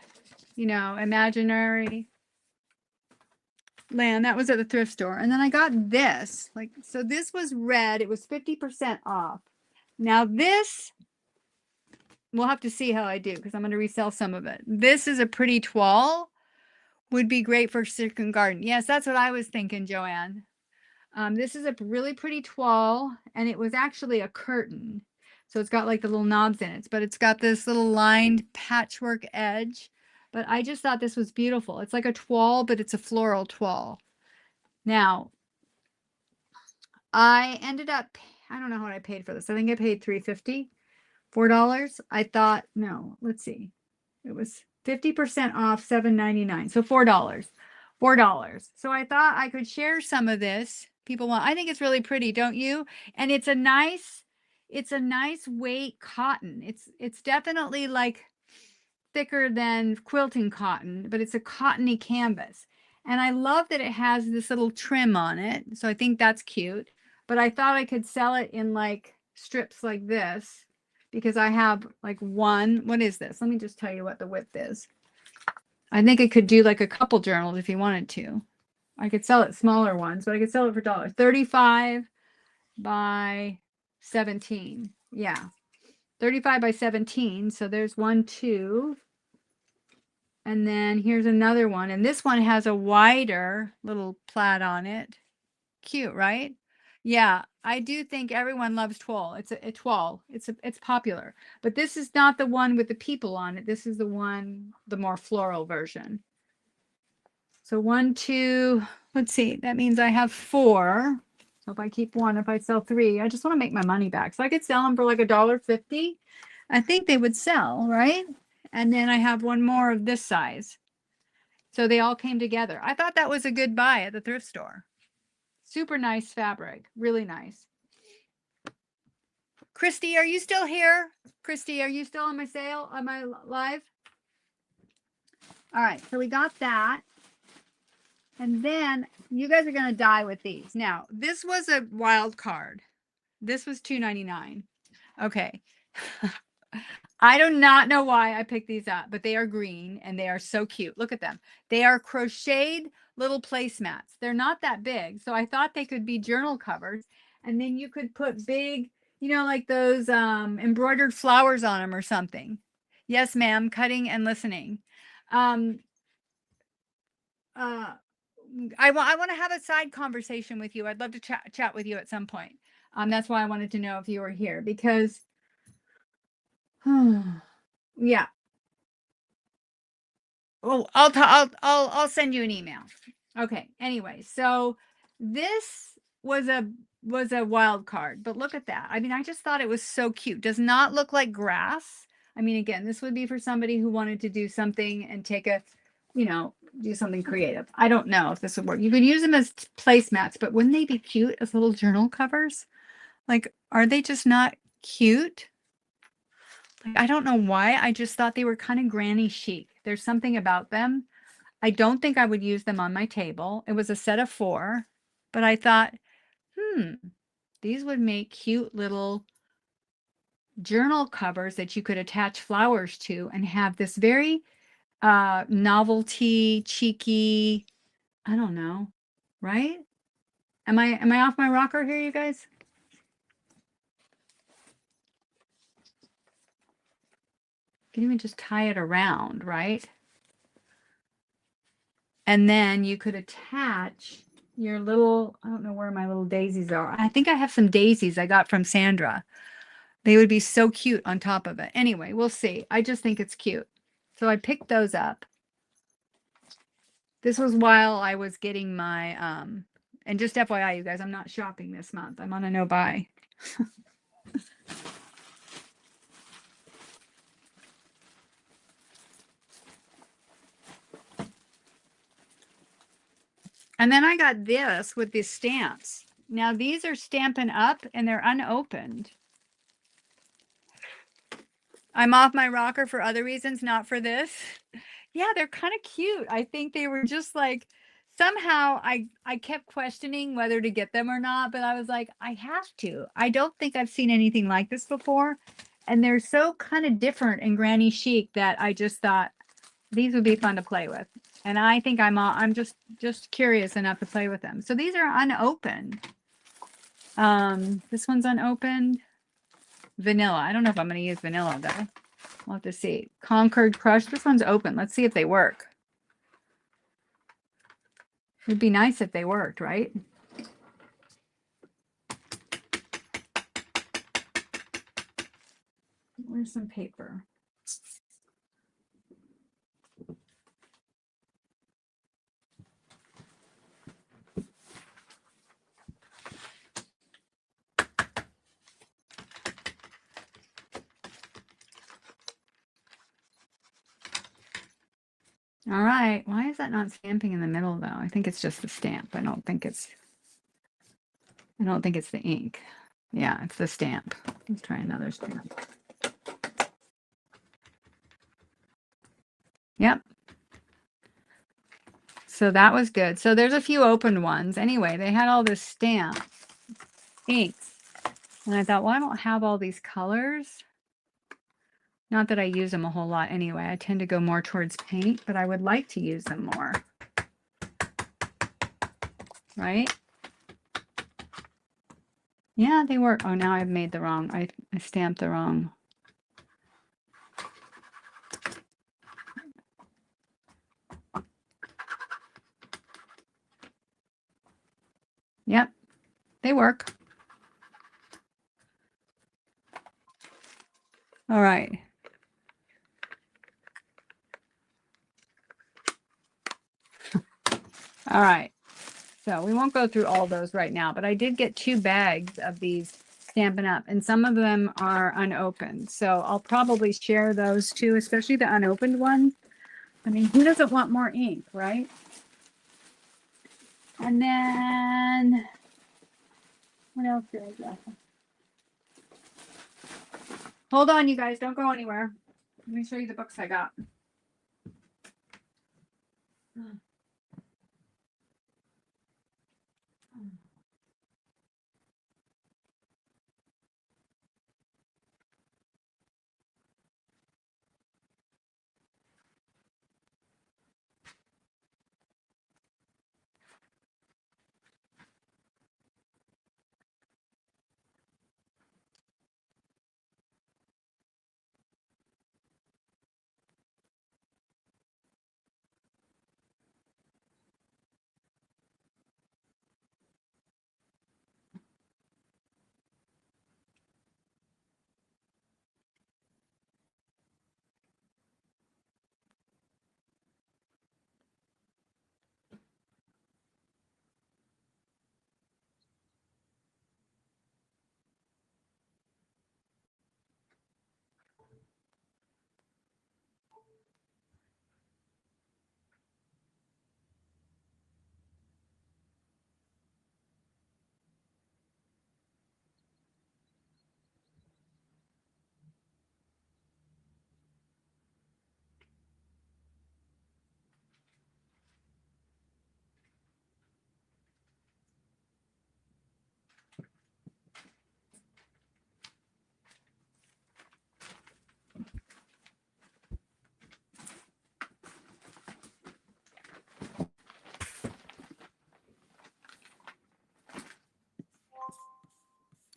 Speaker 1: you know, imaginary land. That was at the thrift store. And then I got this. Like, so this was red. It was 50% off. Now this, we'll have to see how I do because I'm going to resell some of it. This is a pretty toile. Would be great for secret garden. Yes, that's what I was thinking, Joanne. This is a really pretty toile, and it was actually a curtain. So it's got like the little knobs in it, but it's got this little lined patchwork edge. But I just thought this was beautiful. It's like a toile, but it's a floral toile. Now, I ended up, I don't know what I paid for this. I think I paid $3.50, $4. I thought, no, let's see. It was 50% off, $7.99. So $4. $4. So I thought I could share some of this. People want, I think it's really pretty, don't you? And it's a nice weight cotton. It's definitely like thicker than quilting cotton, but it's a cottony canvas. And I love that it has this little trim on it. So I think that's cute. But I thought I could sell it in like strips like this because I have like one. What is this? Let me just tell you what the width is. I think I could do like a couple journals if you wanted to. I could sell it smaller ones, but I could sell it for $1. 35 by 17. Yeah. 35 by 17. So there's 1, 2. And then here's another one. And this one has a wider little plaid on it. Cute, right? Yeah, I do think everyone loves toile. It's a toile. It's popular. But this is not the one with the people on it. This is the one, the more floral version. So 1, 2, let's see. That means I have 4. So if I keep 1, if I sell 3, I just want to make my money back. So I could sell them for like $1.50. I think they would sell, right? And then I have one more of this size. So they all came together. I thought that was a good buy at the thrift store. Super nice fabric. Really nice. Christy, are you still here? Christy, are you still on my sale, on my live? All right, so we got that. And then you guys are going to die with these. Now, this was a wild card. This was $2.99. Okay. I do not know why I picked these up, but they are green and they are so cute. Look at them. They are crocheted little placemats. They're not that big. So I thought they could be journal covers. And then you could put big, You know, like those embroidered flowers on them or something. Yes, ma'am, cutting and listening. Um, uh, I want to have a side conversation with you. I'd love to chat with you at some point. That's why I wanted to know if you were here because, yeah. Oh, I'll send you an email. Okay. Anyway, so this was a wild card, but look at that. I mean, I just thought it was so cute. Does not look like grass. I mean, again, this would be for somebody who wanted to do something and take a, do something creative. I don't know if this would work. You could use them as placemats, but wouldn't they be cute as little journal covers? Like, are they just not cute? Like, I don't know why. I just thought they were kind of granny chic. There's something about them. I don't think I would use them on my table. It was a set of 4, but I thought, hmm, these would make cute little journal covers that you could attach flowers to and have this very novelty, cheeky, I don't know, right? Am I off my rocker here, you guys? You can even just tie it around, right? And then you could attach your little, I don't know where my little daisies are. I think I have some daisies I got from Sandra. They would be so cute on top of it. Anyway, we'll see. I just think it's cute. So I picked those up. This was while I was getting my, and just FYI, you guys, I'm not shopping this month. I'm on a no buy. And then I got this with these stamps. Now these are Stampin' Up and they're unopened. I'm off my rocker for other reasons, not for this. Yeah, they're kind of cute. I think they were just like somehow I kept questioning whether to get them or not, but I was like, I have to. I don't think I've seen anything like this before. And they're so kind of different and granny chic that I just thought these would be fun to play with. And I think I'm just curious enough to play with them. So these are unopened. This one's unopened. Vanilla. I don't know if I'm going to use vanilla though. We'll have to see. Concord Crush. This one's open. Let's see if they work. It'd be nice if they worked, right? Where's some paper? All right. Why is that not stamping in the middle though? I think it's just the stamp. I don't think it's the ink. Yeah, it's the stamp. Let's try another stamp. Yep. So that was good. So there's a few opened ones. Anyway, they had all this stamp inks. And I thought, well, I don't have all these colors. Not that I use them a whole lot anyway. I tend to go more towards paint, but I would like to use them more. Right? Yeah, they work. Oh, now I've made the wrong, I stamped the wrong. Yep, they work. All right. All right. So we won't go through all those right now, but I did get 2 bags of these Stampin' Up, and some of them are unopened. So I'll probably share those too, especially the unopened ones. I mean, who doesn't want more ink, right? And then, what else did I get? Hold on, you guys, don't go anywhere. Let me show you the books I got.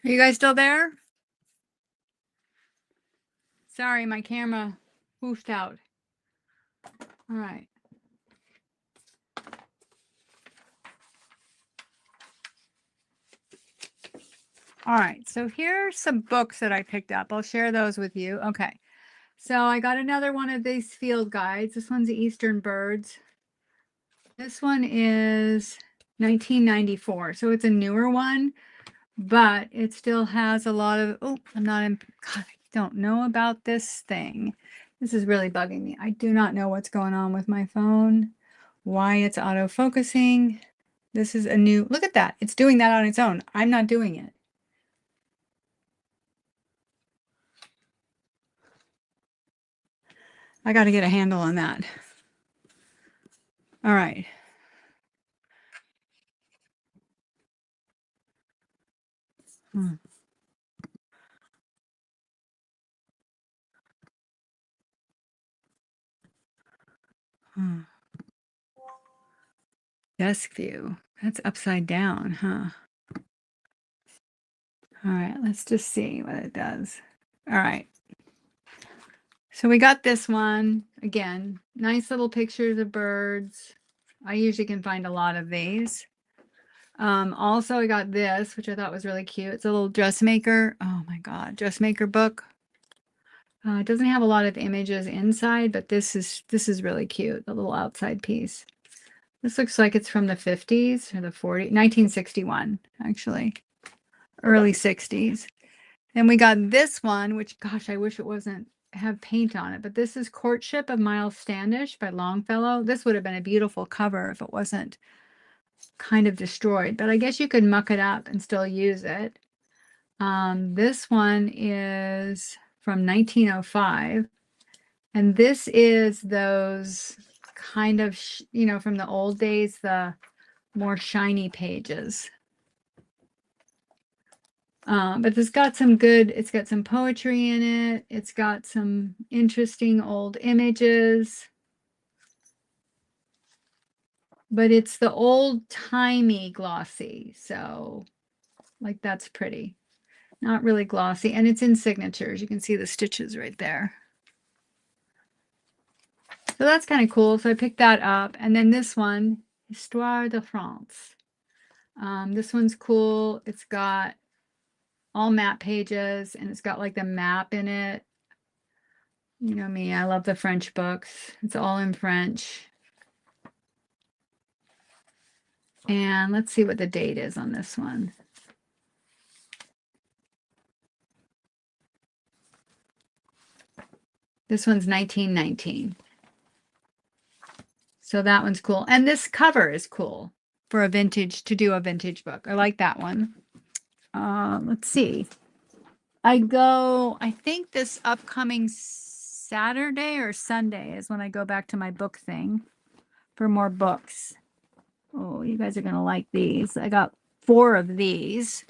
Speaker 1: Are you guys still there? Sorry, my camera woofed out. All right. All right, so here's some books that I picked up. I'll share those with you. Okay, so I got another one of these field guides. This one's the Eastern Birds. This one is 1994, so it's a newer one, but it still has a lot of, oh, I'm not in, God, I don't know about this thing. This is really bugging me. I do not know what's going on with my phone, why it's auto-focusing. This is a new, look at that. It's doing that on its own. I'm not doing it. I got to get a handle on that. All right. Hmm. Hmm. Desk view. That's upside down, huh? All right, let's just see what it does. All right. So we got this one. Again, nice little pictures of birds. I usually can find a lot of these. Also, I got this, which I thought was really cute. It's a little dressmaker. Oh my God, dressmaker book. It doesn't have a lot of images inside, but this is really cute. The little outside piece. This looks like it's from the 50s or the 40s, 1961, actually, early 60s. And we got this one, which, gosh, I wish it wasn't have paint on it, but this is Courtship of Miles Standish by Longfellow. This would have been a beautiful cover if it wasn't kind of destroyed, but I guess you could muck it up and still use it. This one is from 1905, and this is those kind of, you know, from the old days, the more shiny pages. But it's got some good, it's got some poetry in it. It's got some interesting old images. But it's the old-timey glossy. So, like, that's pretty. Not really glossy. And it's in signatures. You can see the stitches right there. So that's kind of cool. So I picked that up. And then this one, Histoire de France. This one's cool. It's got all map pages, and it's got like the map in it. You know me, I love the French books. It's all in French. And let's see what the date is on this one. This one's 1919. So that one's cool. And this cover is cool for a vintage, to do a vintage book. I like that one. Let's see. I think this upcoming Saturday or Sunday is when I go back to my book thing for more books. Oh, you guys are going to like these. I got 4 of these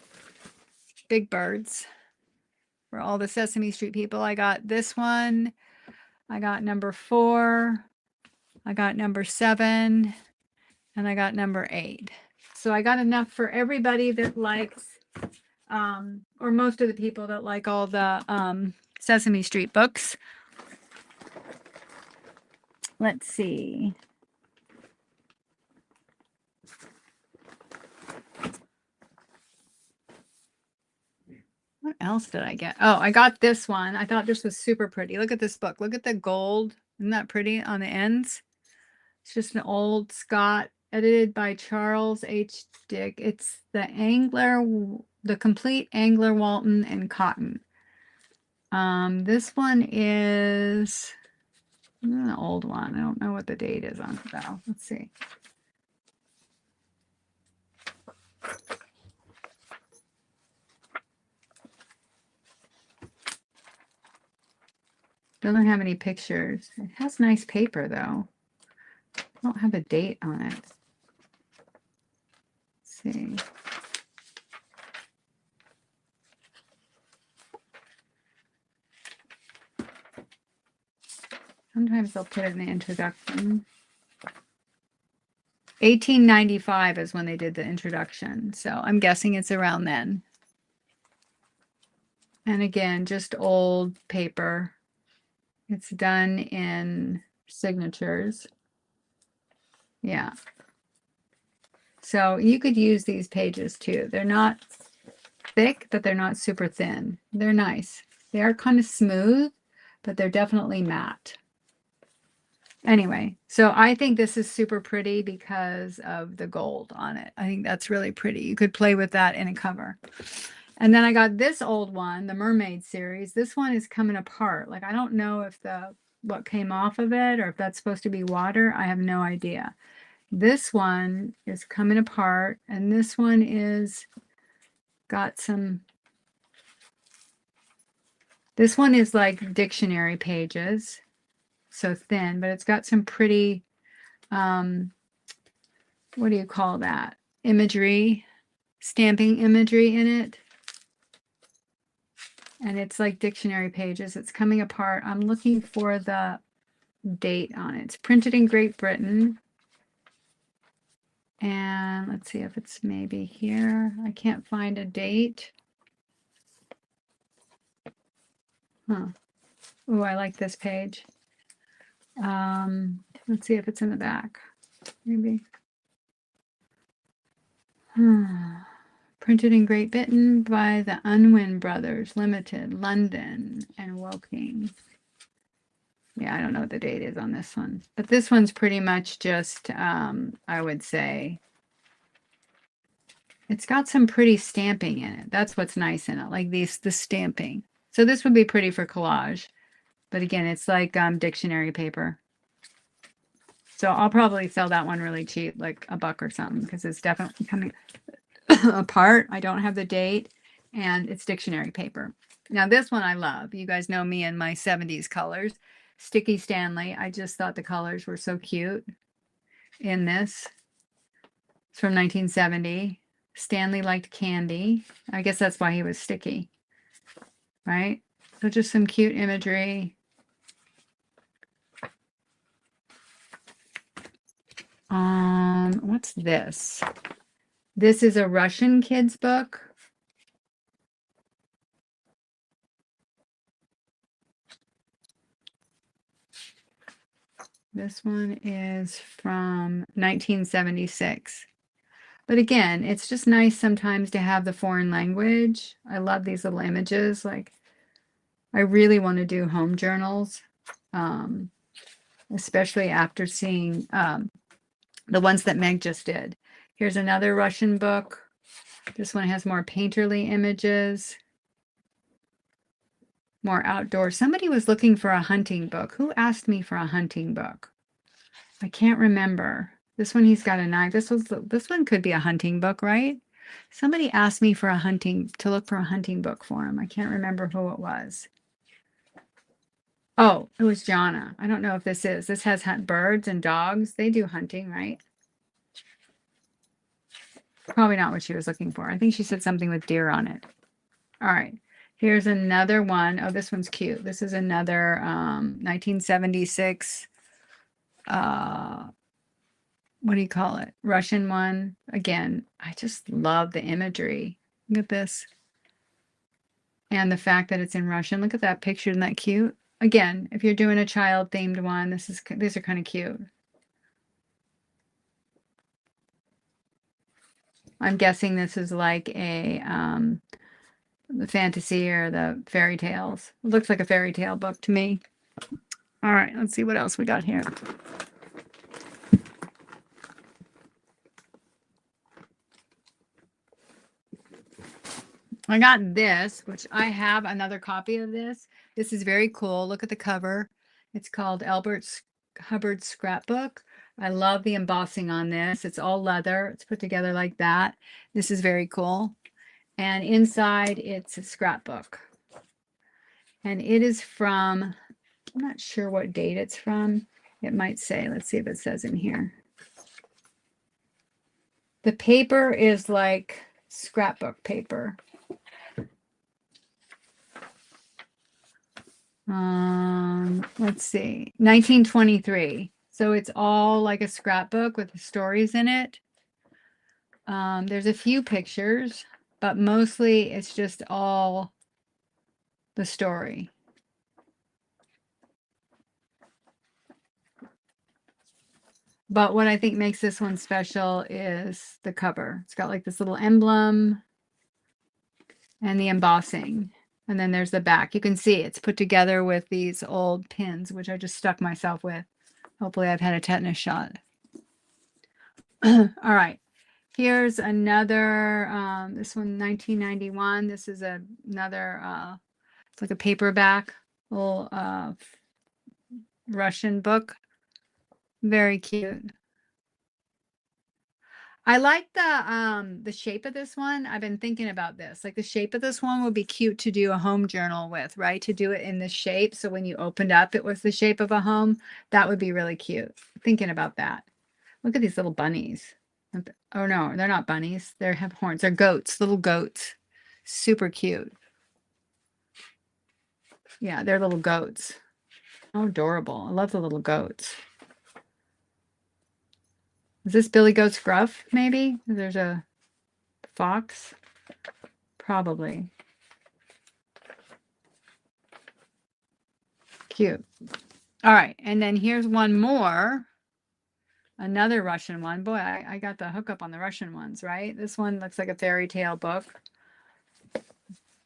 Speaker 1: big birds for all the Sesame Street people. I got this one. I got number 4. I got number 7. And I got number 8. So I got enough for everybody that likes, or most of the people that like all the Sesame Street books. Let's see. What else did I get? Oh, I got this one. I thought this was super pretty. Look at this book. Look at the gold. Isn't that pretty on the ends? It's just an old Scott, edited by Charles H. Dick. It's the Complete Angler Walton and Cotton. This one is an old one. I don't know what the date is on it though. Let's see. Doesn't have any pictures. It has nice paper though. I don't have a date on it. Let's see. Sometimes they'll put it in the introduction. 1895 is when they did the introduction. So I'm guessing it's around then. And again, just old paper. It's done in signatures. Yeah. So you could use these pages too. They're not thick, but they're not super thin. They're nice. They are kind of smooth, but they're definitely matte. Anyway, so I think this is super pretty because of the gold on it. I think that's really pretty. You could play with that in a cover. And then I got this old one, the Mermaid series. This one is coming apart. Like, I don't know if what came off of it or if that's supposed to be water. I have no idea. This one is coming apart, and this one is got some, this one is like dictionary pages, so thin, but it's got some pretty, what do you call that? Imagery, stamping imagery in it. And it's like dictionary pages. It's coming apart. I'm looking for the date on it. It's printed in Great Britain. And let's see if it's maybe here. I can't find a date. Huh. Oh, I like this page. Let's see if it's in the back. Maybe. Printed in Great Britain by the Unwin Brothers Limited, London and Woking. Yeah, I don't know what the date is on this one. But this one's pretty much just, I would say, it's got some pretty stamping in it. That's what's nice in it, like the stamping. So this would be pretty for collage. But again, it's like dictionary paper. So I'll probably sell that one really cheap, like $1 or something, because it's definitely coming apart. I don't have the date, and it's dictionary paper. Now this one I love. You guys know me and my 70s colors. Sticky Stanley. I just thought the colors were so cute in this. It's from 1970. Stanley liked candy. I guess that's why he was sticky, right? So just some cute imagery. What's this? This is a Russian kids book. This one is from 1976. But again, it's just nice sometimes to have the foreign language. I love these little images. Like, I really want to do home journals, especially after seeing the ones that Meg just did. Here's another Russian book. This one has more painterly images, more outdoor. Somebody was looking for a hunting book. Who asked me for a hunting book? I can't remember. This one, he's got a knife. This one could be a hunting book, right? Somebody asked me for to look for a hunting book for him. I can't remember who it was. Oh, it was Jonna. I don't know if this is. This has birds and dogs. They do hunting, right? Probably not what she was looking for. I think she said something with deer on it. All right. Here's another one. Oh, this one's cute. This is another 1976 what do you call it? Russian one. Again, I just love the imagery. Look at this. And the fact that it's in Russian. Look at that picture. Isn't that cute? Again, if you're doing a child themed one, these are kind of cute. I'm guessing this is like a the fantasy or the fairy tales. It looks like a fairy tale book to me. All right, let's see what else we got here. I got this, which I have another copy of this. This is very cool. Look at the cover. It's called Albert Hubbard's Scrapbook. I love the embossing on this. It's all leather. It's put together like that. This is very cool. And inside, it's a scrapbook. And it is from, I'm not sure what date it's from. It might say, let's see if it says in here. The paper is like scrapbook paper. Let's see, 1923. So it's all like a scrapbook with the stories in it. There's a few pictures, but mostly it's just all the story. But what I think makes this one special is the cover. It's got like this little emblem and the embossing. And then there's the back. You can see it's put together with these old pins, which I just stuck myself with. Hopefully I've had a tetanus shot. All right. Here's another, this one, 1991. This is another, it's like a paperback little Russian book. Very cute. I like the shape of this one. I've been thinking about this. Like the shape of this one would be cute to do a home journal with, right? To do it in this shape. So when you opened up, it was the shape of a home. That would be really cute. Thinking about that. Look at these little bunnies. Oh no, they're not bunnies. They have horns. They're goats, little goats. Super cute. Yeah, they're little goats. Oh, adorable. I love the little goats. Is this Billy Goat's Gruff, maybe? There's a fox. Probably. Cute. All right, and then here's one more. Another Russian one. Boy, I got the hookup on the Russian ones, right? This one looks like a fairy tale book.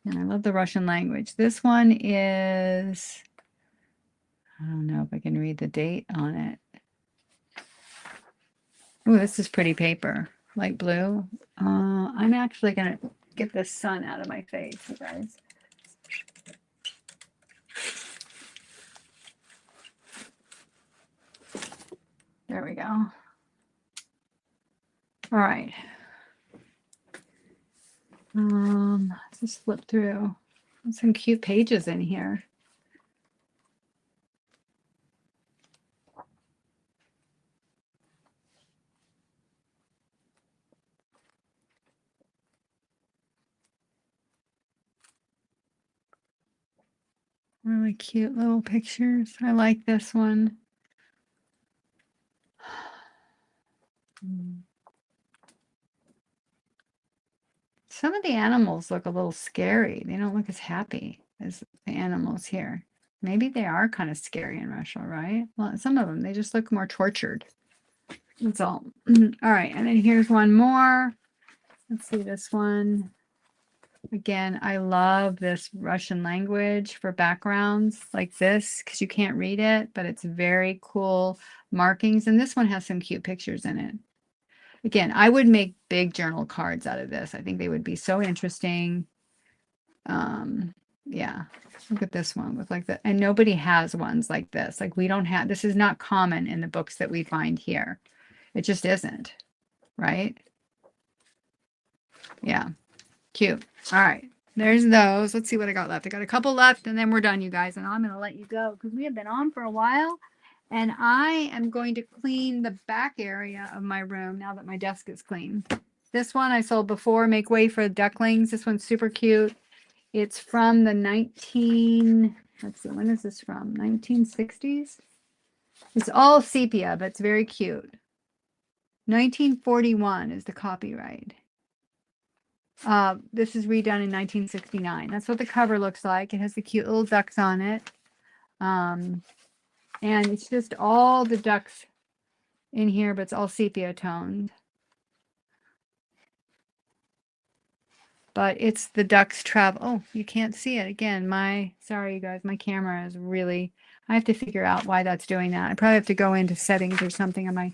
Speaker 1: And I love the Russian language. This one is, I don't know if I can read the date on it. Oh, this is pretty paper, light blue. I'm actually going to get the sun out of my face, you guys. There we go. All right. Let's just flip through. There's some cute pages in here. Really cute little pictures. I like this one. Some of the animals look a little scary. They don't look as happy as the animals here. Maybe they are kind of scary in Russia, right? Well, some of them, they just look more tortured. That's all. All right, and then here's one more. Let's see this one. Again, I love this Russian language for backgrounds like this because you can't read it, but it's very cool markings. And this one has some cute pictures in it. Again, I would make big journal cards out of this. I think they would be so interesting. Yeah, look at this one with like the, and nobody has ones like this. Like we don't have, this is not common in the books that we find here. It just isn't, right? Yeah, cute. All right, there's those. Let's see what I got left. I got a couple left and then we're done, you guys. And I'm going to let you go because we have been on for a while. And I am going to clean the back area of my room now that my desk is clean. This one I sold before, Make Way for Ducklings. This one's super cute. It's from the let's see, when is this from? 1960s? It's all sepia, but it's very cute. 1941 is the copyright. This is redone in 1969. That's what the cover looks like. It has the cute little ducks on it. And it's just all the ducks in here, but it's all sepia toned. But it's the ducks travel. Oh, you can't see it again. Sorry, you guys, my camera is really, I have to figure out why that's doing that. I probably have to go into settings or something on my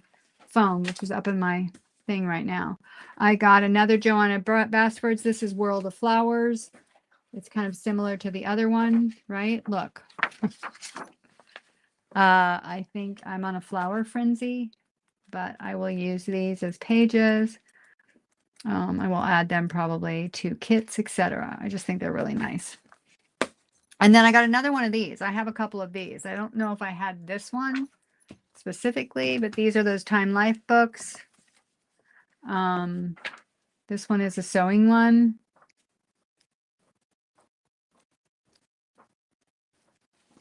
Speaker 1: phone, which is up in my thing right now. I got another Joanna Basford's. This is World of Flowers. It's kind of similar to the other one, right? Look. I think I'm on a flower frenzy, but I will use these as pages. I will add them probably to kits, etc. I just think they're really nice. And then I got another one of these. I have a couple of these. I don't know if I had this one specifically, but these are those Time Life books. This one is a sewing one.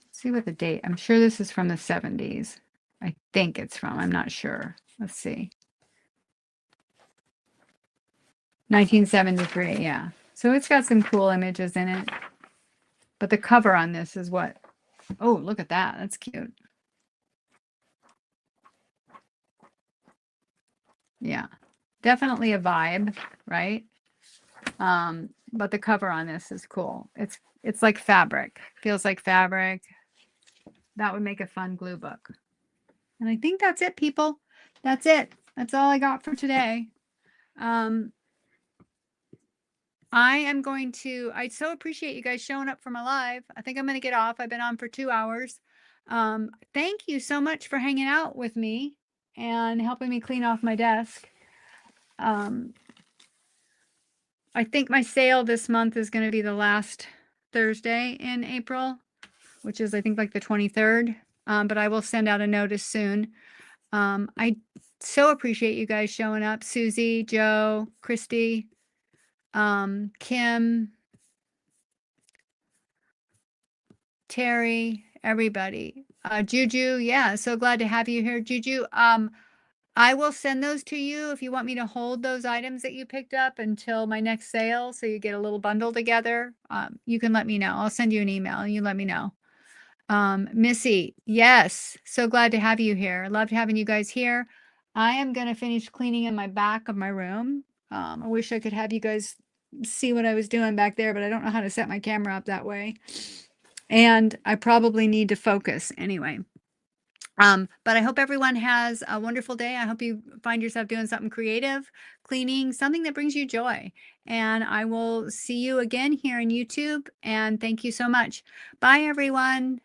Speaker 1: Let's see what the date. I'm sure this is from the 70s. I think it's from. I'm not sure. Let's see. 1973, yeah. So it's got some cool images in it. But the cover on this is what, oh, look at that. That's cute. Yeah, definitely a vibe, right? But the cover on this is cool. It's like fabric. Feels like fabric. That would make a fun glue book. And I think that's it, people. That's it. That's all I got for today. I so appreciate you guys showing up for my live. I think I'm going to get off. I've been on for 2 hours. Thank you so much for hanging out with me and helping me clean off my desk. I think my sale this month is going to be the last Thursday in April, which is, I think, like the 23rd. But I will send out a notice soon. I so appreciate you guys showing up. Susie, Joe, Christy, Kim, Terry, everybody. Juju, yeah, so glad to have you here, Juju. I will send those to you if you want me to hold those items that you picked up until my next sale, so you get a little bundle together. You can let me know. I'll send you an email and you let me know. Missy, yes, so glad to have you here. Loved having you guys here. I am going to finish cleaning in my back of my room. I wish I could have you guys see what I was doing back there, but I don't know how to set my camera up that way. And I probably need to focus anyway. But I hope everyone has a wonderful day. I hope you find yourself doing something creative, cleaning, something that brings you joy. And I will see you again here on YouTube. And thank you so much. Bye, everyone.